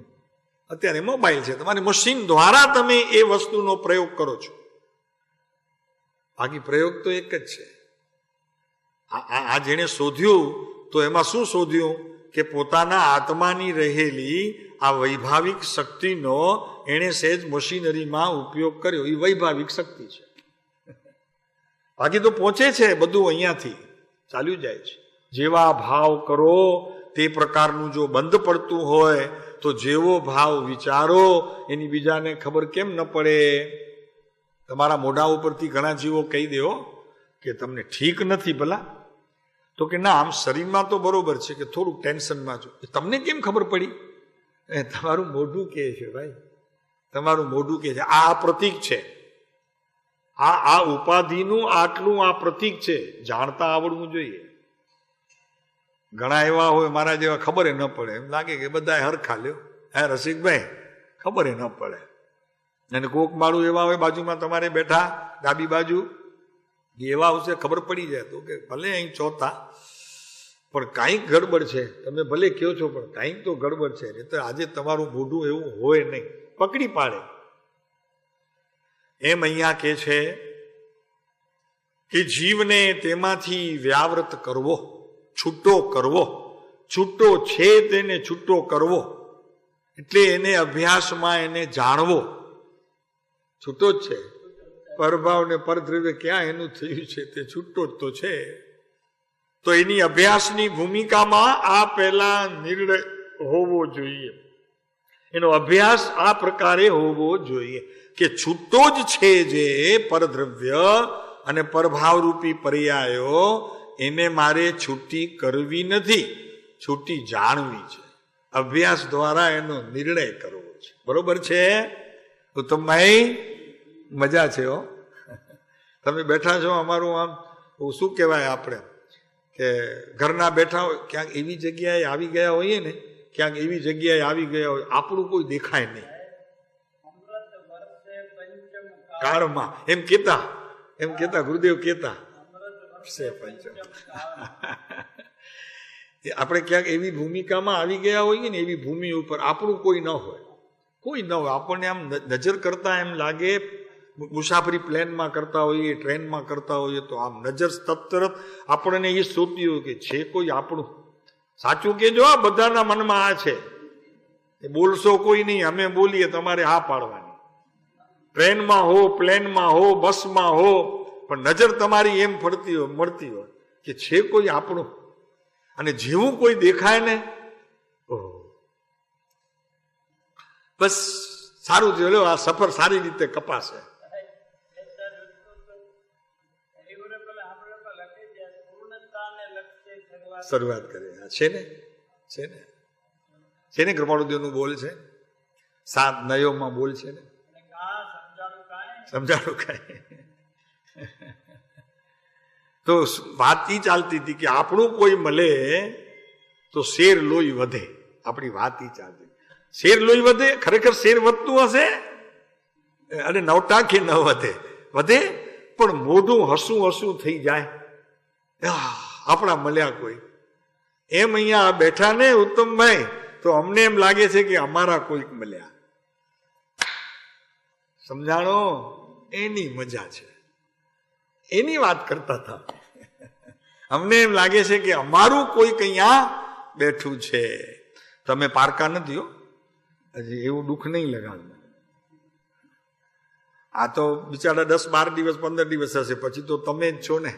[SPEAKER 1] અત્યારે મોબાઈલ છે, તમારી મશીન દ્વારા તમે એ વસ્તુનો પ્રયોગ કરો છો. બાકી પ્રયોગ તો એક જ છે. આ જેણે શોધ્યું તો એમાં શું શોધ્યું કે પોતાના આત્માની રહેલી આ વૈભાવિક શક્તિનો એણે સહેજ મશીનરીમાં ઉપયોગ કર્યો. એ વૈભાવિક શક્તિ છે. બાકી તો પહોંચે છે બધું અહીંયાથી ચાલ્યું જાય છે. જેવા ભાવ કરો તે પ્રકારનું જો બંધ પડતું હોય તો જેવો ભાવ વિચારો એની બીજાને ખબર કેમ ન પડે? તમારા મોઢા ઉપરથી ઘણા જીવો કહી દો કે તમને ઠીક નથી ભલા, તો કે ના આમ શરીરમાં તો બરોબર છે, કે થોડુંક ટેન્શનમાં છો. તમને કેમ ખબર પડી? તમારું મોઢું કહે છે ભાઈ, તમારું મોઢું કહે છે. આ પ્રતીક છે. આ ઉપાધિનું આટલું આ પ્રતીક છે. જાણતા આવડવું જોઈએ. ઘણા એવા હોય મારા જેવા, ખબર ન પડે, એમ લાગે કે બધા હરખા લ્યો. હે રસિકભાઈ, ખબર ન પડે. અને કોક માળું એવા હોય બાજુમાં તમારે બેઠા ડાબી બાજુ, એવા આવશે ખબર પડી જાય તો કે ભલે અહીં ચોથા, પણ કાંઈક ગડબડ છે. તમે ભલે કહો છો પણ કાંઈક તો ગડબડ છે. એટલે આજે તમારું મોઢું એવું હોય નહીં, પકડી પાડે. એમ અહીંયા કે છે કે જીવને તેમાંથી વ્યાવૃત કરવો, છૂટો કરવો. છૂટો છે તેને છૂટો કરવો એટલે એને અભ્યાસમાં એને જાણવો. છૂટો જ છે. પરભાવ ને પરદ્રવ્ય ક્યાં એનું થયું છે? તે છૂટો જ તો છે. તો એની અભ્યાસની ભૂમિકામાં આ પહેલા નિર્ણય હોવો જોઈએ. એનો અભ્યાસ આ પ્રકારે હોવો જોઈએ કે છૂટો જ છે જે પરદ્રવ્ય અને પરભાવરૂપી પર્યાયો, એને મારે છૂટી કરવી નથી, છૂટી જાણવી છે. અભ્યાસ દ્વારા એનો નિર્ણય કરવો છે. બરોબર છે? તો તમારી મજા છે. હો, તમે બેઠા છો. અમારું આમ શું કહેવાય, આપણે કે ઘરના બેઠા હોય, ક્યાંક એવી જગ્યાએ આવી ગયા હોઈએ ને, ક્યાંક એવી જગ્યાએ આવી ગયા હોય, આપણું કોઈ દેખાય નહીં કાળમાં. એમ કેતા ગુરુદેવ કેતા આપણે ક્યાંક એવી ભૂમિકામાં આવી ગયા હોઈએ ને, એવી ભૂમિ ઉપર આપણું કોઈ ન હોય, કોઈ ન હોય. આપણને આમ નજર કરતા એમ લાગે, મુસાફરી પ્લેનમાં કરતા હોઈએ, ટ્રેનમાં કરતા હોઈએ, તો આમ નજર તરત આપણને એ શોધતી હોય કે છે કોઈ આપણું. સાચું કેજો, આ બધાના મનમાં આ છે. બોલશો કોઈ નહીં, અમે બોલીએ તમારે હા પાડવાની. ટ્રેનમાં હો, પ્લેનમાં હો, બસમાં હો, પણ નજર તમારી એમ ફરતી હોય, મળતી હોય કે છે કોઈ આપણું. અને જેવું કોઈ દેખાય ને, બસ સારું થયું, આ સફર સારી રીતે કપાશે. શરૂઆત કરી છે ને, છે ને કૃપાળુદેવનું બોલ છે, 7 નયોમાં બોલ છે ને, સમજાણું કાંઈ. તો વાત ઈ ચાલતી હતી કે આપણું કોઈ મળે તો શેર લોહી વધે. આપણી વાત ઈ ચાલતી, શેર લોહી વધે. ખરેખર શેર વધતું હશે અને 9 કે ન વધે, વધે પણ મોઢું હસું હસું થઈ જાય, આપણા મળ્યા કોઈ. એમ અહીંયા બેઠા ને ઉત્તમભાઈ, તો અમને એમ લાગે છે કે અમારા કોઈક મળ્યા. સમજાણો? એની મજા છે, એની વાત કરતા હતા. અમને એમ લાગે છે કે અમારું કોઈક અહીંયા બેઠું છે. તમે પારકા નથી હો, હજી એવું દુઃખ નહીં લગાડવું. આ તો બિચારા 10, 12 દિવસ, 15 દિવસ હશે, પછી તો તમે જ છો ને.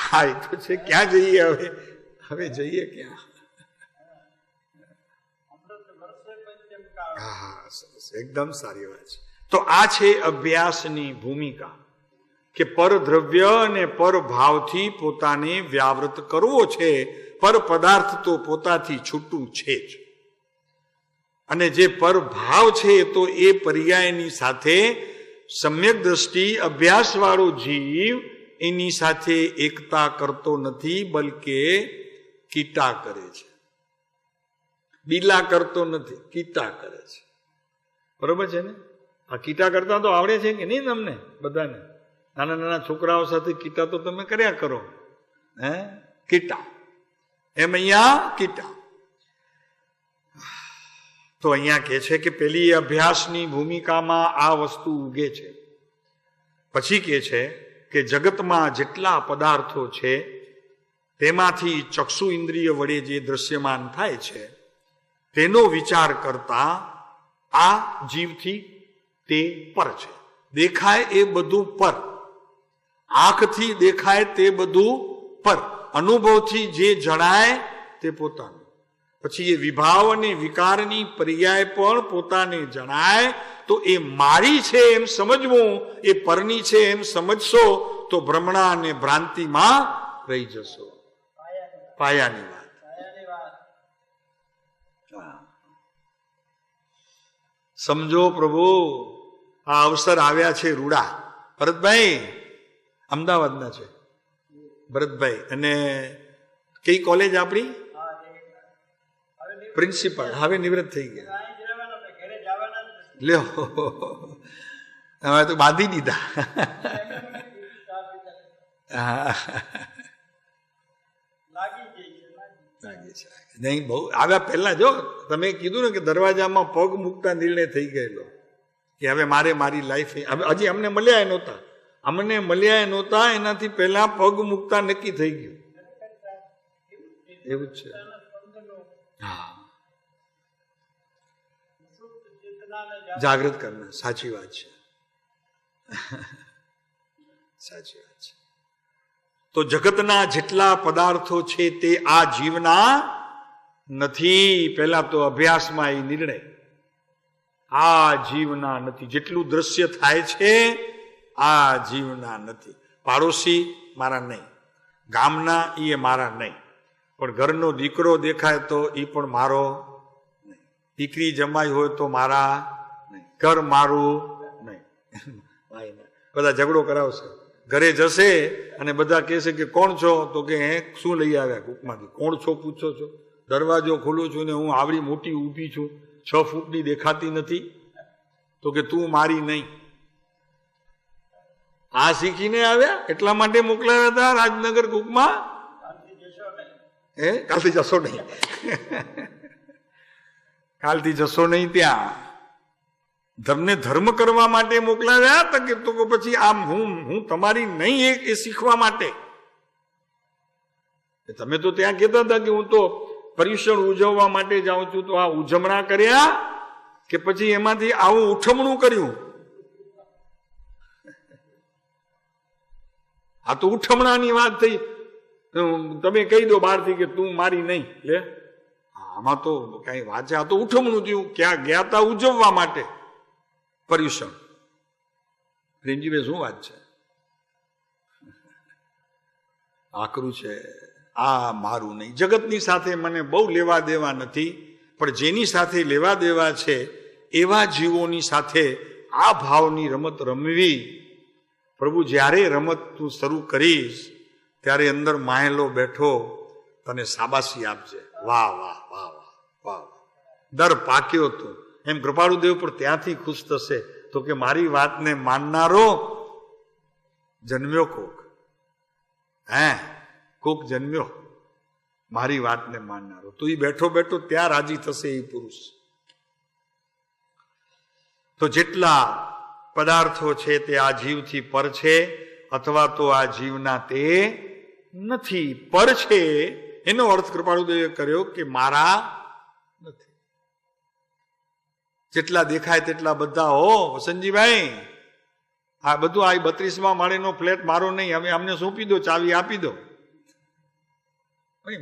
[SPEAKER 1] હા, એ તો છે. ક્યાં જઈએ હવે? હવે જઈએ ક્યાં? હા, સરસ, એકદમ સારી વાત છે. તો આ છે અભ્યાસની ભૂમિકા, કે પર દ્રવ્ય અને પર ભાવથી પોતાને વ્યાવૃત કરવો છે. પર પદાર્થ તો પોતાથી છૂટું છે જ, અને જે પર ભાવ છે તો એ પર્યાયની સાથે સમ્યક દ્રષ્ટિ અભ્યાસ વાળો જીવ એની સાથે એકતા કરતો નથી, બલકે કીટા કરે છે. બીલા કરતો નથી, કીટા કરે છે. બરોબર છે ને? આ કીટા કરતા તો આવડે છે કે નહીં તમને બધાને? નાના નાના છોકરાઓ સાથે કીટા તો તમે કર્યા કરો, હે? કીટા, એમ અહીંયા કીટા. તો અહીંયા કહે છે કે પેલી અભ્યાસની ભૂમિકામાં આ વસ્તુ ઉગે છે. પછી કહે છે કે જગતમાં જેટલા પદાર્થો છે તેમાંથી ચક્ષુ ઇન્દ્રિય વડે જે દ્રશ્યમાન થાય છે તેનો વિચાર કરતા આ જીવથી તે પર છે. દેખાય એ બધું પર, આંખથી દેખાય તે બધું પર, અનુભવથી જે જણાય તે પોતાનું. પછી એ વિભાવ અને વિકારની પર્યાય પણ પોતાને જણાય તો એ મારી છે એમ સમજવું, એ પરની છે એમ સમજશો તો ભ્રમણા અને ભ્રાંતિમાં રહી જશો. પાયાની વાત. સમજો પ્રભુ, આ અવસર આવ્યા છે રૂડા. ભરતભાઈ અમદાવાદના છે, ભરતભાઈ. અને કઈ કોલેજ આપણી? પ્રિન્સિપાલ. હવે નિવૃત્ત થઈ ગયા. લ્યો, હવે તો બાંધી દીધા. નહીં, બહુ આવ્યા પહેલા જો તમે કીધું ને કે દરવાજામાં પગ મૂકતા નિર્ણય થઈ ગયેલો કે હવે મારે મારી લાઈફ, હજી અમને મળ્યા નહોતા, એનાથી પહેલા પગ મૂકતા નક્કી થઈ ગયું. એવું જ છે. હા, જાગૃત કરના. સાચી વાત છે, સાચી વાત છે. તો જગતના જેટલા પદાર્થો છે તે આ જીવના નથી. પહેલા તો અભ્યાસમાં એ નિર્ણય, આ જીવના નથી. જેટલું દ્રશ્ય થાય છે આ જીવના નથી. પાડોશી મારા નહીં, ગામના એ મારા નહીં, પણ ઘરનો દીકરો દેખાય તો એ પણ મારો નહીં. દીકરી જમાઈ હોય તો મારા નહીં, ઘર મારું નહીં. બધા ઝઘડો કરાવશે. ઘરે જશે અને બધા કહેશે કે કોણ છો? તો કે શું લઈ આવ્યા કૂકમાંથી? કોણ છો પૂછો છો? દરવાજો ખોલું છું ને હું આવડી મોટી ઊભી છું, 6 ફૂટની દેખાતી નથી, તો કે તું મારી નહીં. આ શીખીને આવ્યા, એટલા માટે મોકલાવ્યા હતા રાજનગર કૂકમાં. કાલથી જશો નહીં, કાલથી જશો નહીં ત્યાં. તમને ધર્મ કરવા માટે મોકલાવ્યા હતા કે તો પછી આમ હું તમારી નહીં એ શીખવા માટે. તમે તો ત્યાં કહેતા હતા કે હું તો પર્યુષણ ઉજવવા માટે જાઉં છું, તો આ ઉજવણા કર્યા કે પછી એમાંથી આવું ઉઠમણું કર્યું? આ તો ઉઠમણાની વાત થઈ. તમે કહી દો બહારથી કે તું મારી નહીં, લે આમાં તો કઈ વાત છે. આ તો ઉઠમણું થયું. ક્યાં ગયા હતા? ઉજવવા માટે પર્યુષણ. પ્રેમજીભાઈ શું વાત છે? આકરું છે. આ મારું નહીં. જગતની સાથે મને બહુ લેવા દેવા નથી, પણ જેની સાથે લેવા દેવા છે એવા જીવોની સાથે આ ભાવની રમત રમવી. પ્રભુ, જ્યારે રમત તું શરૂ કરીશ ત્યારે અંદર માયેલો બેઠો તને શાબાશી આપજે. વાહ વાહ વાહ વાહ વાહ, દર પાક્યો તું. એમ કૃપાળુદેવ પણ ત્યાંથી ખુશ થશે તો કે મારી વાતને માનનારો જન્મ્યો કોક. કોક જન્મ્યો મારી વાતને માનનારો. તો એ બેઠો બેઠો ત્યાં રાજી થશે એ પુરુષ. તો જેટલા પદાર્થો છે તે આ જીવથી પર છે, અથવા તો આ જીવના તે નથી. પર છે એનો અર્થ કૃપાળુદેવે કર્યો કે મારા નથી. જેટલા દેખાય તેટલા બધા હો વસંતજીભાઈ. આ બધું આ 32મા માળેનો ફ્લેટ મારો નહીં, હવે અમને સોંપી દો, ચાવી આપી દો.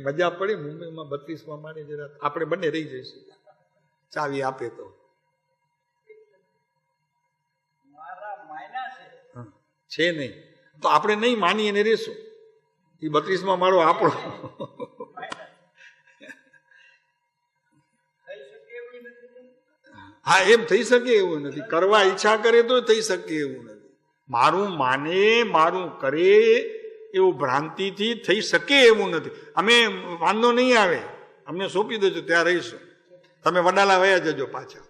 [SPEAKER 1] મજા પડે મુંબઈમાં 32મા માળે જરા આપણે બંને રહી જઈશું, ચાવી આપે તો. છે નહીં. તો આપણે નહીં માનીએ ને રહેશું. એ 32માં માળો આપણો. હા, એમ થઈ શકે એવું નથી. કરવા ઈચ્છા કરે તો થઈ શકે એવું નથી. મારું માને, મારું કરે એવું ભ્રાંતિથી થઈ શકે એવું નથી. અમે વાંધો નહીં આવે, અમને સોંપી દેજો, ત્યાં રહીશું. તમે વડાલા વયા જજો પાછા.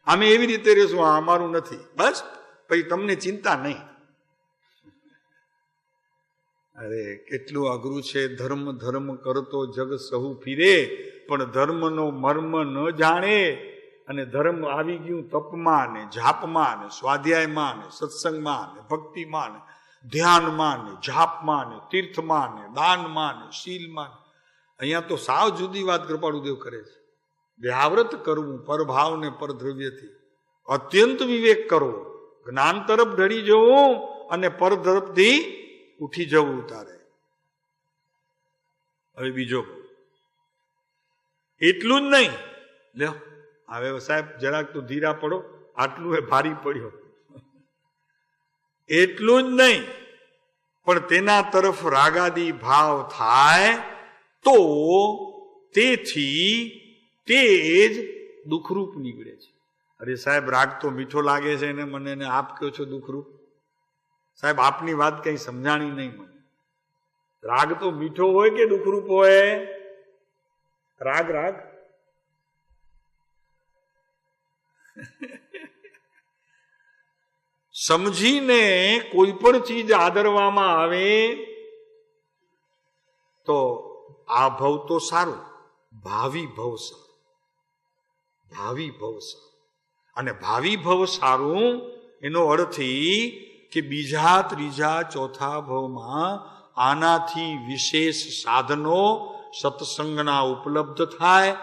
[SPEAKER 1] અમે એવી રીતે રહીશું, આ અમારું નથી, બસ. પછી તમને ચિંતા નહીં. અરે કેટલું અઘરું છે. ધર્મ ધર્મ કરતો જગ સહુ ફીરે, પણ ધર્મનો મર્મ ન જાણે. અને ધર્મ આવી ગયું તપમાં ને જાપમાં ને સ્વાધ્યાયમાં ને સત્સંગમાં ને ભક્તિમાં ને ધ્યાનમાં ને જાપમાં ને તીર્થમાં ને દાનમાં ને શીલમાં. અહીંયા તો સાવ જુદી વાત કૃપાળુદેવ કરે છે. વ્યાવ્રત કરવું પરભાવ ને પરદ્રવ્યથી, અત્યંત વિવેક કરવો, જ્ઞાન તરફ ઢળી જવું અને પર તરફથી ઉઠી જવું તારે. હવે બીજો એટલું જ નહીં. લ્યો હવે સાહેબ જરાક તો ધીરા પડો, આટલું એ ભારી પડ્યો. એટલું જ નહીં, પણ તેના તરફ રાગાદી ભાવ થાય તો તેથી તે જ દુઃખરૂપ નીકળે છે. અરે સાહેબ રાગ તો મીઠો લાગે છે ને મને ને આપ કહો છો દુઃખરૂપ. સાહેબ આપની વાત કઈ સમજાણી નહીં મને. રાગ તો મીઠો હોય કે દુઃખરૂપ હોય? રાગ રાગ સમજીને કોઈ પણ ચીજ આદરવામાં આવે તો આ ભવ તો સારું, ભાવિ ભવ સારું, ભાવિ ભવ સારું. અને ભાવિ ભવ સારું એનો અર્થ કે બીજા ત્રીજા ચોથા ભવમાં આનાથી વિશેષ સાધનો સત્સંગના ઉપલબ્ધ થાય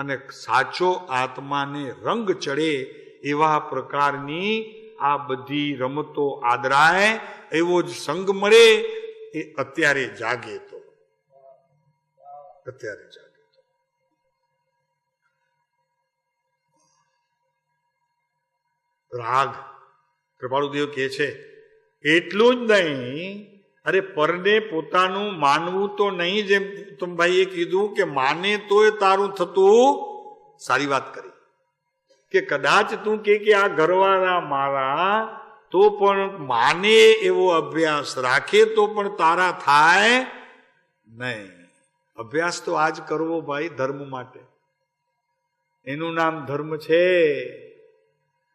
[SPEAKER 1] અને સાચો આત્માને રંગ ચડે એવા પ્રકારની આ બધી રમતો આદરાય, એવો જ સંગ મળે. એ અત્યારે જાગે તો, અત્યારે જાગે તો. રાગ કૃપાળુદેવ કહે છે એટલું જ નહીં. અરે પરને પોતાનું માનવું તો નહીં. જેમ તમે ભાઈએ કીધું કે માને તોય તારું થતું. સારી વાત કરી કે કદાચ તું કે આ ઘરવાળા મારા તો પણ માને એવો અભ્યાસ રાખે તો પણ તારા થાય નહીં. અભ્યાસ તો આજ કરવો ભાઈ ધર્મ માટે. એનું નામ ધર્મ છે.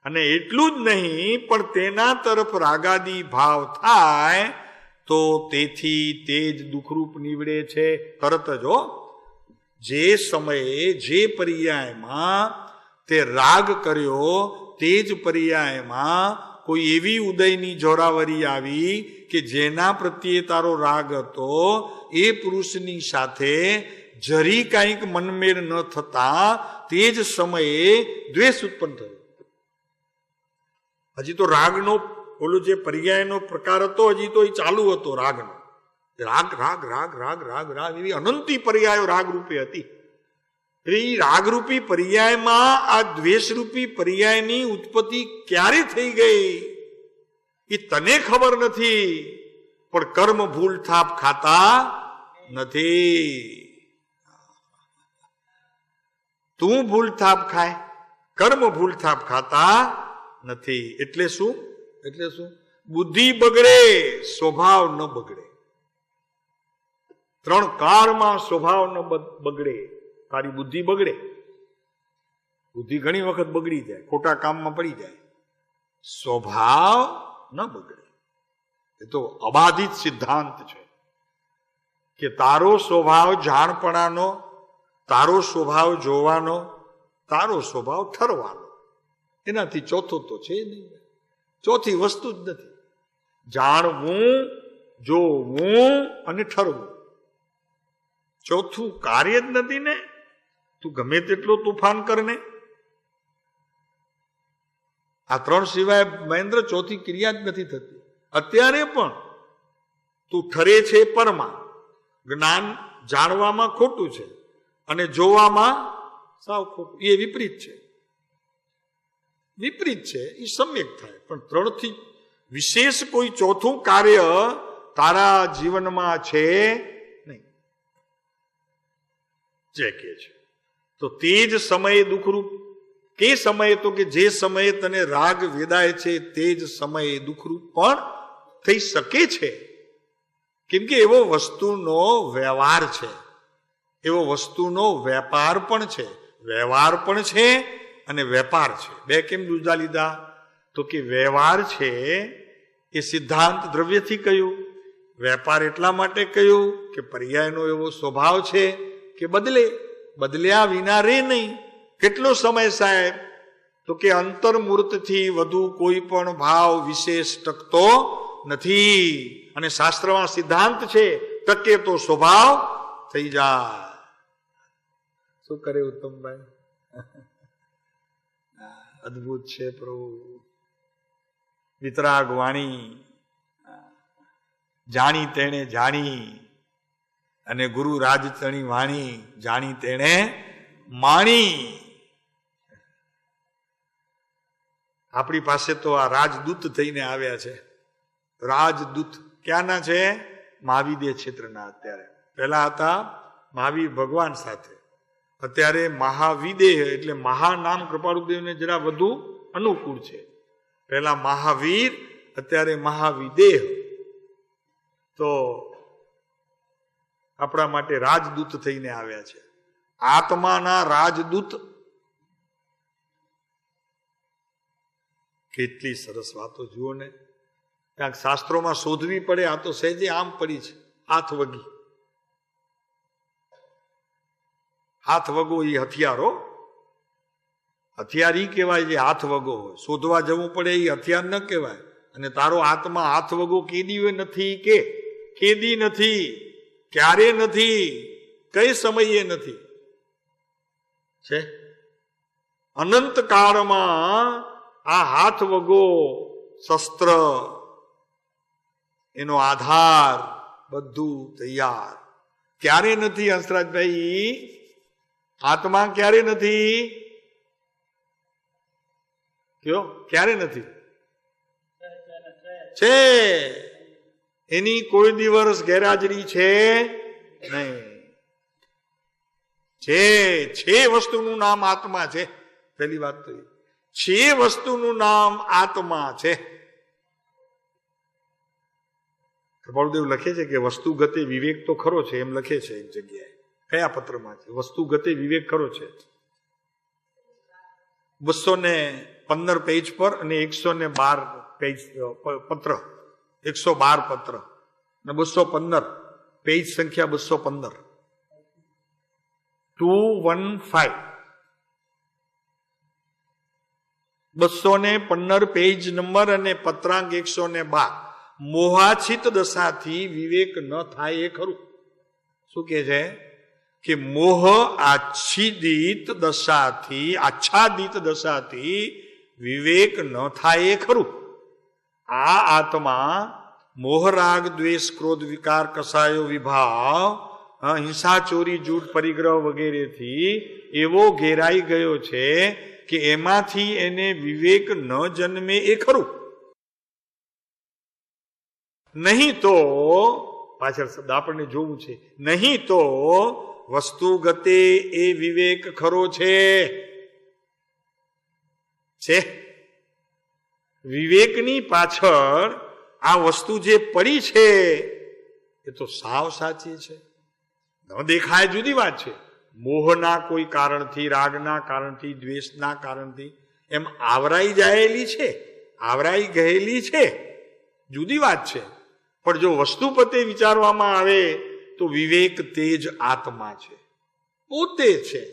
[SPEAKER 1] અને એટલું જ નહીં, પણ તેના તરફ રાગાદી ભાવ થાય તો તેથી તે જ દુઃખરૂપ નીવડે છે. તરત જ જે સમયે જે પર્યાયમાં તે રાગ કર્યો તે જ પર્યાયમાં કોઈ એવી ઉદયની જોરાવરી આવી કે જેના પ્રત્યે તારો રાગ હતો એ પુરુષની સાથે જરી કાંઈક મનમેળ ન થતા તે જ સમયે દ્વેષ ઉત્પન્ન થયો. હજી તો રાગનો ઓલો જે પર્યાયનો પ્રકાર હતો હજી તો એ ચાલુ હતો. રાગનો રાગ રાગ રાગ રાગ રાગ રાગ એવી અનંતી પર્યાયો રાગરૂપે હતી. એટલે એ રાગરૂપી પર્યાયમાં આ દ્વેષરૂપી પર્યાયની ઉત્પત્તિ ક્યારે થઈ ગઈ એ તને ખબર નથી, પણ કર્મ ભૂલ થાપ ખાતા નથી. તું ભૂલ થાપ ખાય, કર્મ ભૂલ થાપ ખાતા નથી. એટલે શું? એટલે શું? બુદ્ધિ બગડે, સ્વભાવ ન બગડે. 3 કાળમાં સ્વભાવ ન બગડે. તારી બુદ્ધિ બગડે. બુદ્ધિ ઘણી વખત બગડી જાય, ખોટા કામમાં પડી જાય. સ્વભાવ ન બગડે. એ તો અબાધિત સિદ્ધાંત છે કે તારો સ્વભાવ જાણપણાનો, તારો સ્વભાવ જોવાનો, તારો સ્વભાવ ઠરવાનો. એનાથી ચોથો તો છે નહીં. ચોથી વસ્તુ જ નથી. જાણવું, જોવું અને ઠરવું. ચોથું કાર્ય જ નથી ને. તું ગમે તેટલો તુફાન કરને, આ 3 સિવાય મહેન્દ્ર ચોથી ક્રિયા જ નથી થતી. અત્યારે પણ તું ઠરે છે પરમાં. જ્ઞાન જાણવામાં ખોટું છે અને જોવામાં સાવ ખોટું. એ વિપરીત છે. વિપરીત છે એ સમ્યક થાય. પણ 3થી વિશેષ કોઈ ચોથું કાર્ય તારા જીવનમાં છે નહીં. જે કે છે તો તે જ સમયે દુઃખરૂપ. કે સમયે તો કે જે સમયે તને રાગ વેદાય છે તે જ સમયે દુઃખરૂપ પણ થઈ શકે છે. કેમ કે એવો વસ્તુનો વ્યવહાર છે, એવો વસ્તુનો વેપાર પણ છે. વ્યવહાર પણ છે અને વેપાર છે. બે કેમ જુદા લીધા? તો કે વ્યવહાર છે એ સિદ્ધાંત દ્રવ્યથી કહ્યું, વેપાર એટલા માટે કહ્યું કે પર્યાયનો એવો સ્વભાવ છે કે બદલ્યા વિના રે નહીં. કેટલો સમય સાહેબ? તો કે અંતર્મૂર્તથી વધુ કોઈ પણ ભાવ વિશેષ ટકતો નથી. અને શાસ્ત્રમાં સિદ્ધાંત છે ટકે તો સ્વભાવ થઈ જાય. શું કરે ઉત્તમભાઈ? અદભુત છે પ્રભુ. વિતરાગ વાણી જાણી તેણે જાણી, અને ગુરુ રાજતણી વાણી જાણી તેણે માણી. આપણી પાસે તો આ રાજદૂત થઈને આવ્યા છે. રાજદૂત ક્યાંના છે? મહાવીર ક્ષેત્રના. અત્યારે પહેલા હતા મહાવીર ભગવાન સાથે, અત્યારે મહાવિદેહ એટલે મહાનામ કૃપાળુદેવને જરા વધુ અનુકૂળ છે. પહેલા મહાવીર, અત્યારે મહાવિદેહ. તો આપણા માટે રાજદૂત થઈને આવ્યા છે. આત્માના રાજદૂત. કેટલી સરસ વાતો જુઓ ને. ક્યાંક શાસ્ત્રોમાં શોધવી પડે. આ તો સહેજે આમ પડી છે. હાથ વગી. હાથ વગો એ હથિયારો. હથિયાર ઈ કહેવાય જે હાથ વગો હોય. શોધવા જવું પડે એ હથિયાર ન કહેવાય. અને તારો આત્મા હાથ વગો કેદી નથી કે કેદી નથી, ક્યારે નથી, કઈ સમયે નથી છે. અનંત કાળમાં આ હાથ વગો શસ્ત્ર, એનો આધાર બધું તૈયાર. ક્યારે નથી હંસરાજભાઈ? આત્મા ક્યારે નથી? કયો ક્યારે નથી? છે. એની કોઈ દિવસ ગેરહાજરી છે નહીં. છે વસ્તુનું નામ આત્મા છે. પહેલી વાત તો છે વસ્તુનું નામ આત્મા છે. કૃપાળુદેવ લખે છે કે વસ્તુ ગતે વિવેક તો ખરો છે, એમ લખે છે એક જગ્યાએ. કયા પત્રમાં છે? વસ્તુ ગતે વિવેક ખરો છે. 215 પેજ પર અને 112 પેજ પત્ર, 112 પત્ર અને 215 પેજ સંખ્યા 215, 215 215 પેજ નંબર અને પત્રાંક 112. મોહાછિત દશાથી વિવેક ન થાય એ ખરું. શું કે છે? કે મોહ આચ્છાદિત દશાથી વિવેક ન થાય એ ખરું. આ આત્મા મોહ રાગ દ્વેષ ક્રોધ વિકાર કસાયો વિભાવ હિંસા ચોરી જૂઠ પરિગ્રહ વગેરેથી એવો ઘેરાઈ ગયો છે કે એમાંથી એને વિવેક ન જન્મે એ ખરું. નહીં તો પાછળ શબ્દ આપણને જોવું છે. નહીં તો વસ્તુ ગતે એ વિવેક ખરો છે. વિવેકની પાછળ આ વસ્તુ જે પડી છે એ તો સાવ સાચી છે. ન દેખાય જુદી વાત છે. મોહના કોઈ કારણથી, રાગના કારણથી, દ્વેષના કારણથી એમ આવરાઈ જાયેલી છે, આવરાઈ ગયેલી છે, જુદી વાત છે. પણ જો વસ્તુ પતે વિચારવામાં આવે તો વિવેક તે જ આત્મા છે, પોતે છે.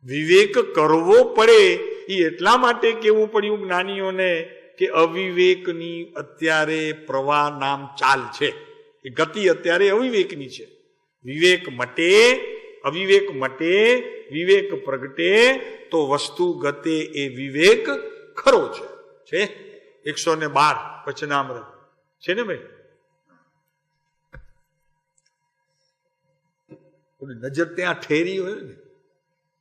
[SPEAKER 1] વિવેક કરવો પડે એ એટલા માટે કેવું પડ્યું જ્ઞાનીઓને કે અવિવેકની અત્યારે પ્રવાહ નામ ચાલ છે. એ ગતિ અત્યારે અવિવેકની છે. વિવેક મટે, અવિવેક મટે, વિવેક પ્રગટે તો વસ્તુ ગતે એ વિવેક ખરો છે. 112 વચનામૃત છે ને ભાઈ? નજર ત્યાં ઠેરી હોય ને,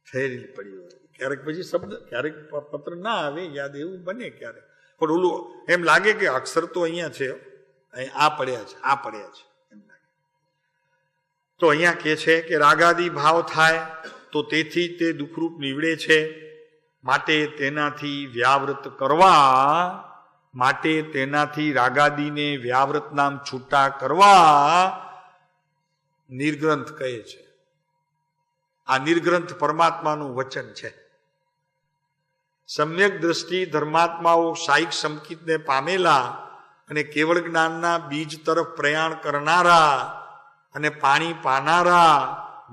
[SPEAKER 1] ઠેરી પડી હોય. ક્યારેક પછી શબ્દ, ક્યારેક પત્ર ના આવે યાદ, એવું બને ક્યારેક. પણ ઓલું એમ લાગે કે અક્ષર તો અહીંયા છે, આ પડ્યા છે, આ પડ્યા છે એમ લાગે. તો અહીંયા કે છે કે રાગાદી ભાવ થાય તો તેથી તે દુઃખરૂપ નીવડે છે, માટે તેનાથી વ્યાવૃત કરવા, માટે તેનાથી રાગાદીને વ્યાવૃત નામ છૂટા કરવા નિર્ગ્રંથ કહે છે. આ નિર્ગ્રંથ પરમાત્માનું વચન છે. સમ્યક દ્રષ્ટિ ધર્માત્માઓ સાઈક સંકિતને પામેલા અને કેવળ જ્ઞાનના બીજ તરફ પ્રયાણ કરનારા અને પાણી પાનારા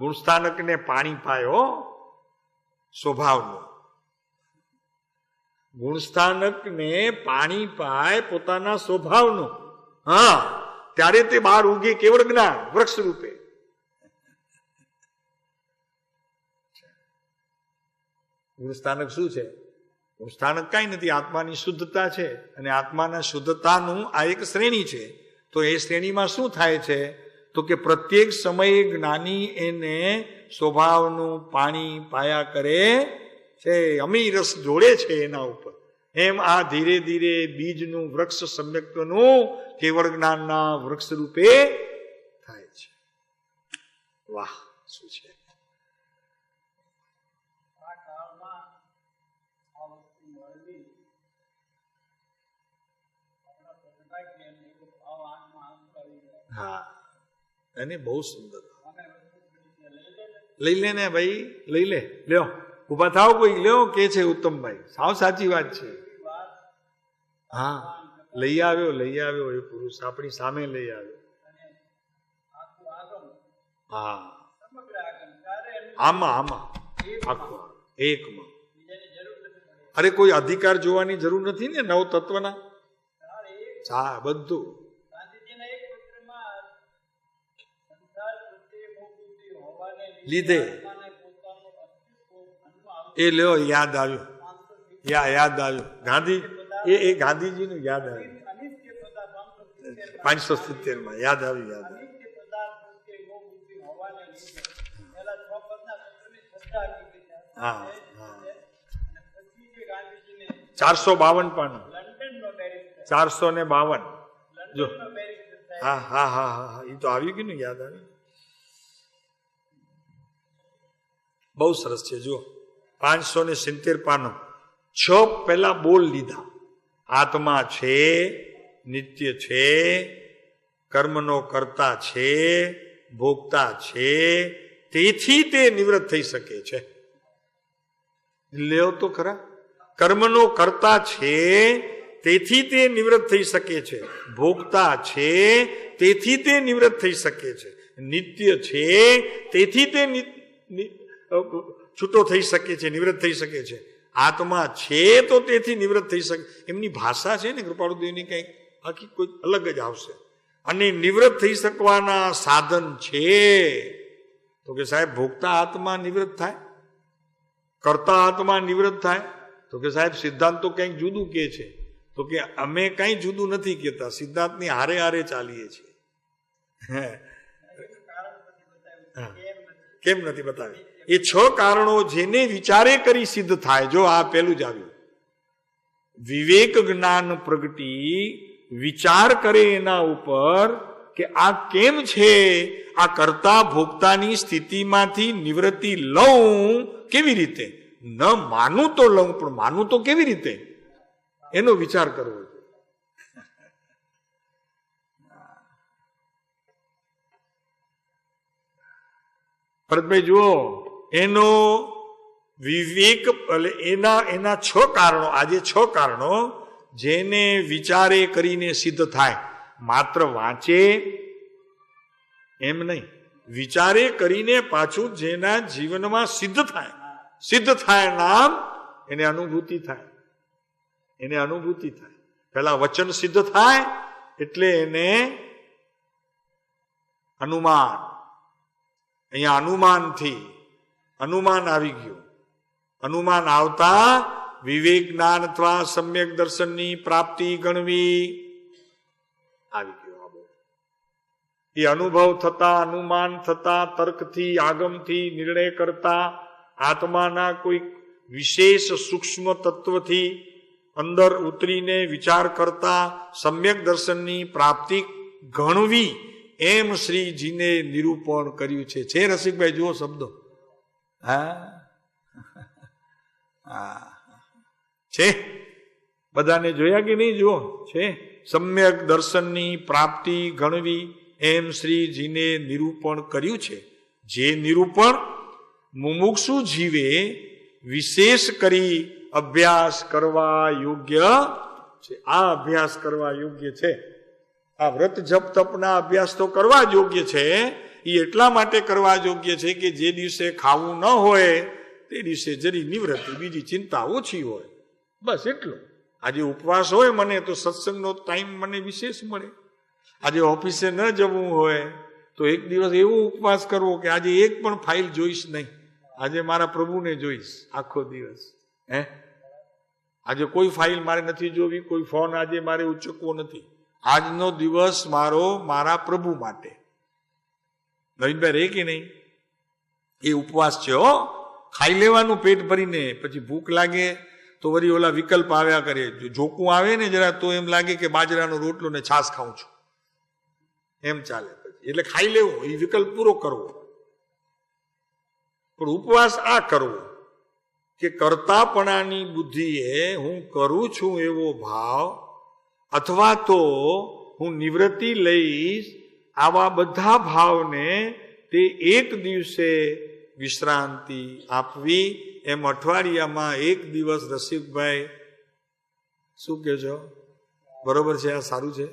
[SPEAKER 1] ગુણસ્થાનકને પાણી પાયો સ્વભાવનું. ગુણસ્થાનકને પાણી પાય પોતાના સ્વભાવનું. હા, ત્યારે તે બહાર ઉગે કેવળ જ્ઞાન વૃક્ષ રૂપે. ગુણસ્થાનક શું છે? ગુણસ્થાનક કઈ નથી, આત્માની શુદ્ધતા છે. અને આત્માના શુદ્ધતાનું આ એક શ્રેણી છે. તો એ શ્રેણીમાં શું થાય છે? તો કે પ્રત્યેક સમયે જ્ઞાની એને સ્વભાવનું પાણી પાયા કરે છે, અમી રસ જોડે છે એના ઉપર. એમ આ ધીરે ધીરે બીજનું વૃક્ષ સમ્યક્તનું કેવળ જ્ઞાનના વૃક્ષ રૂપે થાય છે. વાહ, શું છે! હા, અને બહુ સુંદર. લઈ લે ને ભાઈ, લઈ લે. લ્યો, ઉભા થાવ, કોઈ લ્યો કે છે ઉત્તમભાઈ. સાવ સાચી વાત છે. હા, લઈ આવ્યો એ પુરુષ આપણી સામે લઈ આવ્યો. હા, આમાં આખો એકમાં. અરે કોઈ અધિકાર જોવાની જરૂર નથી ને નવ તત્વના. હા, બધું લીધે. એ લ્યો, યાદ આવ્યું, યાદ આવ્યું. ગાંધી એ ગાંધીજીનું યાદ આવ્યું. 570 યાદ આવ્યું. હા, 452 પાનું, 452. જો હા, એ તો આવ્યું કે નહીં? યાદ આવ્યું. બહુ સરસ છે. જુઓ, 570 પાનો. 6 પહેલા બોલ લીધા. આત્મા છે, નિત્ય છે, કર્મનો કર્તા છે, ભોગતા છે, તેથી તે નિવૃત્ત થઈ શકે છે. લેવ તો ખરા. કર્મનો કર્તા છે, તેથી તે નિવૃત્ત થઈ શકે છે. ભોગતા છે, તેથી તે નિવૃત્ત થઈ શકે છે. નિત્ય છે, તેથી તે છૂટો થઈ શકે છે, નિવૃત્ત થઈ શકે છે. આત્મા છે તો તેથી નિવૃત્ત થઈ શકે. એમની ભાષા છે ને કૃપાળુદેવની કંઈક આખી કોઈ અલગ જ આવશે. અને નિવૃત્ત થઈ શકવાના સાધન છે. તો કે સાહેબ, ભોગતા આત્મા નિવૃત્ત થાય, કરતા આત્મા નિવૃત્ત થાય. તો કે સાહેબ, સિદ્ધાંત તો કંઈક જુદું કે છે. તો કે અમે કંઈ જુદું નથી કહેતા, સિદ્ધાંતની હારે હારે ચાલીએ છીએ. કેમ નથી બતાવી? એ 6 કારણો જેને વિચારે કરી સિદ્ધ થાય. જો આ પેલું જ આવ્યું, વિવેક જ્ઞાન પ્રગટી, વિચાર કરે એના ઉપર કે આ કેમ છે, આ કરતા ભોગતાની સ્થિતિમાંથી નિવૃત્તિ લઉં કેવી રીતે? ન માનું તો લઉં, પણ માનું તો કેવી રીતે? એનો વિચાર કરવો. ભરતભાઈ જુઓ, એનો વિવેક, એના 6 કારણો. આજે 6 કારણો જેને વિચારે કરીને સિદ્ધ થાય. માત્ર વાંચે એમ નહીં, વિચારે કરીને પાછું જેના જીવનમાં સિદ્ધ થાય. સિદ્ધ થાય નામ એને અનુભૂતિ થાય. એને અનુભૂતિ થાય. પેલા વચન સિદ્ધ થાય એટલે એને અનુમાન. અહીંયા અનુમાન આવી ગયું. અનુમાન આવતા વિવેક જ્ઞાન અથવા સમ્યક દર્શનની પ્રાપ્તિ ગણવી આવી ગયું. એ અનુભવ થતા, અનુમાન થતા, તર્કથી, આગમથી નિર્ણય કરતા, આત્માના કોઈ વિશેષ સૂક્ષ્મ તત્વથી અંદર ઉતરીને વિચાર કરતા સમ્યક દર્શનની પ્રાપ્તિ ગણવી એમ શ્રીજીને નિરૂપણ કર્યું છે રસિકભાઈ? જુઓ શબ્દો. હા છે, બધાને જોયા કે નહીં? જુઓ છે. સમ્યક દર્શનની પ્રાપ્તિ ગણવી એમ શ્રીજીને નિરૂપણ કર્યું છે, જે નિરૂપણ મુમુક્ષુ જીવે વિશેષ કરી અભ્યાસ કરવા યોગ્ય છે. આ અભ્યાસ કરવા યોગ્ય છે. આ વ્રત જપ તપના અભ્યાસ તો કરવા જ યોગ્ય છે. એ એટલા માટે કરવા યોગ્ય છે કે જે દિવસે ખાવું ન હોય તે દિવસે જરી નિવૃત્તિ, બીજી ચિંતા ઓછી હોય, બસ એટલું. આજે ઉપવાસ હોય મને તો સત્સંગનો ટાઈમ મને વિશેષ મળે. આજે ઓફિસે ન જવું હોય તો એક દિવસ એવો ઉપવાસ કરવો કે આજે એક પણ ફાઇલ જોઈશ નહીં, આજે મારા પ્રભુને જોઈશ આખો દિવસ. આજે કોઈ ફાઇલ મારે નથી જોવી, કોઈ ફોન આજે મારે ઉચકવો નથી. આજનો દિવસ મારો મારા પ્રભુ માટે. નવીનભાઈ રે કે નહીં? એ ઉપવાસ છે. ખાઈ લેવાનું પેટ ભરીને, પછી ભૂખ લાગે તો વળી ઓલા વિકલ્પ આવ્યા કરે. જોકું આવે ને જરા તો એમ લાગે કે બાજરાનો રોટલો ને છાશ ખાઉં છું, એમ ચાલે. પછી એટલે ખાઈ લેવું, એ વિકલ્પ પૂરો કરવો. પણ ઉપવાસ આ કરવો કે કરતાપણાની બુદ્ધિએ હું કરું છું એવો ભાવ, અથવા તો હું નિવૃત્તિ લઈશ, આવા બધા ભાવને તે એક દિવસે વિશ્રાંતિ આપવી. એમ અઠવાડિયામાં એક દિવસ રસિકભાઈ શું કહે છો? બરોબર છે? આ સારું છે?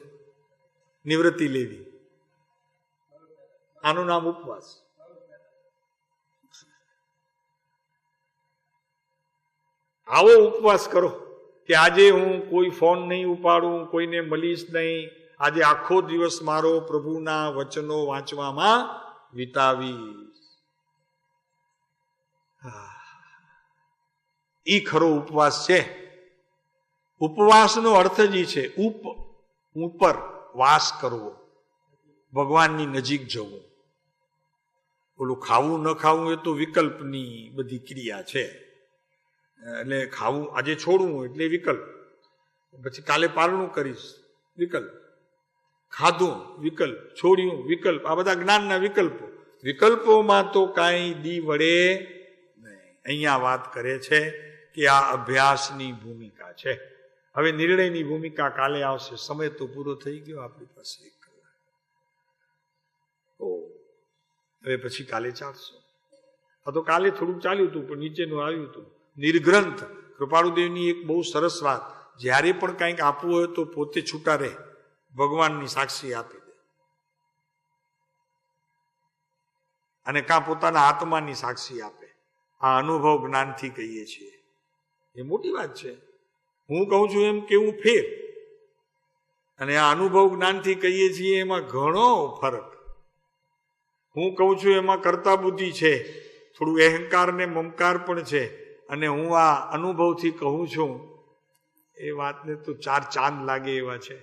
[SPEAKER 1] નિવૃત્તિ લેવી, આનું નામ ઉપવાસ. આવો ઉપવાસ કરો કે આજે હું કોઈ ફોન નહીં ઉપાડું, કોઈને મળીશ નહીં, આજે આખો દિવસ મારો પ્રભુના વચનો વાંચવામાં વિતાવીશ. ઈ ખરો ઉપવાસ છે. ઉપવાસનો અર્થ જ છે ઉપર વાસ કરવો, ભગવાનની નજીક જવું. ઓલું ખાવું ન ખાવું એ તો વિકલ્પની બધી ક્રિયા છે. એટલે ખાવું આજે છોડવું એટલે વિકલ્પ, પછી કાલે પાલનું કરીશ વિકલ્પ, ખાધું વિકલ્પ, છોડ્યું વિકલ્પ. આ બધા જ્ઞાનના વિકલ્પો. વિકલ્પોમાં તો કાંઈ દી વળે નહીં. અહીંયા વાત કરે છે કે આ અભ્યાસની ભૂમિકા છે. હવે નિર્ણયની ભૂમિકા કાલે આવશે. સમય તો પૂરો થઈ ગયો આપણી પાસે 1 કલાક. હવે પછી કાલે ચાલશો. આ તો કાલે થોડુંક ચાલ્યું હતું પણ નીચેનું આવ્યું હતું. નિર્ગ્રંથ કૃપાળુદેવની એક બહુ સરસ વાત, જ્યારે પણ કંઈક આપવું હોય તો પોતે છૂટા રહે, ભગવાનની સાક્ષી આપી દે, અને કાં પોતાના આત્માની સાક્ષી આપે. આ અનુભવ જ્ઞાનથી કહીએ છીએ. એ મોટી વાત છે. હું કહું છું એમ કેવું ફેર, અને આ અનુભવ જ્ઞાનથી કહીએ છીએ એમાં ઘણો ફરક. હું કહું છું એમાં કરતા બુદ્ધિ છે, થોડું અહંકાર ને મમકાર પણ છે, અને હું આ અનુભવથી કહું છું એ વાતને તો 4 ચાંદ લાગે એવા છે.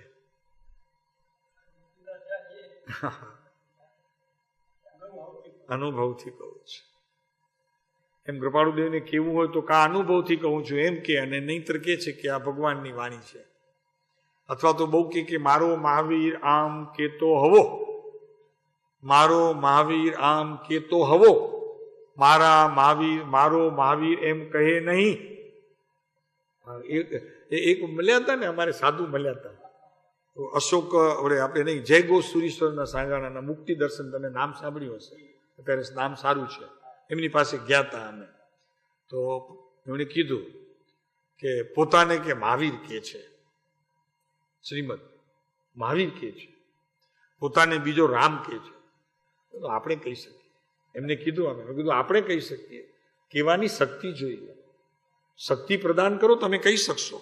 [SPEAKER 1] અનુભવથી કહું છું. એમ કૃપાળુદેવને કેવું હોય તો કા અનુભવથી કહું છું એમ કે, અને નહીંતર કે છે કે આ ભગવાનની વાણી છે. અથવા તો બહુ કે મારો મહાવીર આમ કેતો હવો, મારો મહાવીર આમ કેતો હવો, મારા મહાવીર મારો મહાવીર એમ કહે નહીં. એક મળ્યા હતા ને, અમારે સાધુ મળ્યા હતા, અશોક આપણે નહીં, જય ગોસુરીશ્વરના સાંગાણાના મુક્તિ દર્શન, તમે નામ સાંભળ્યું હશે, અત્યારે નામ સારું છે. એમની પાસે ગયા હતા અમે, તો એમણે કીધું કે પોતાને કે મહાવીર કે છે, શ્રીમદ મહાવીર કે છે, પોતાને બીજો રામ કે છે. તો આપણે કહી શકીએ. એમને કીધું અમે કીધું આપણે કહી શકીએ. કહેવાની શક્તિ જોઈએ. શક્તિ પ્રદાન કરો, તમે કહી શકશો.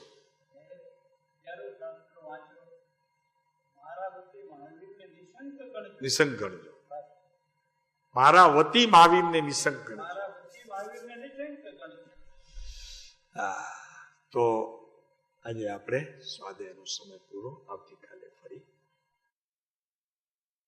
[SPEAKER 1] નિસંગ ગણજો. મારા વતી મહાવીરને નિસંગ ગણજો. તો આજે આપણે સ્વાધ્યાયનો સમય પૂરો. આવતીકાલે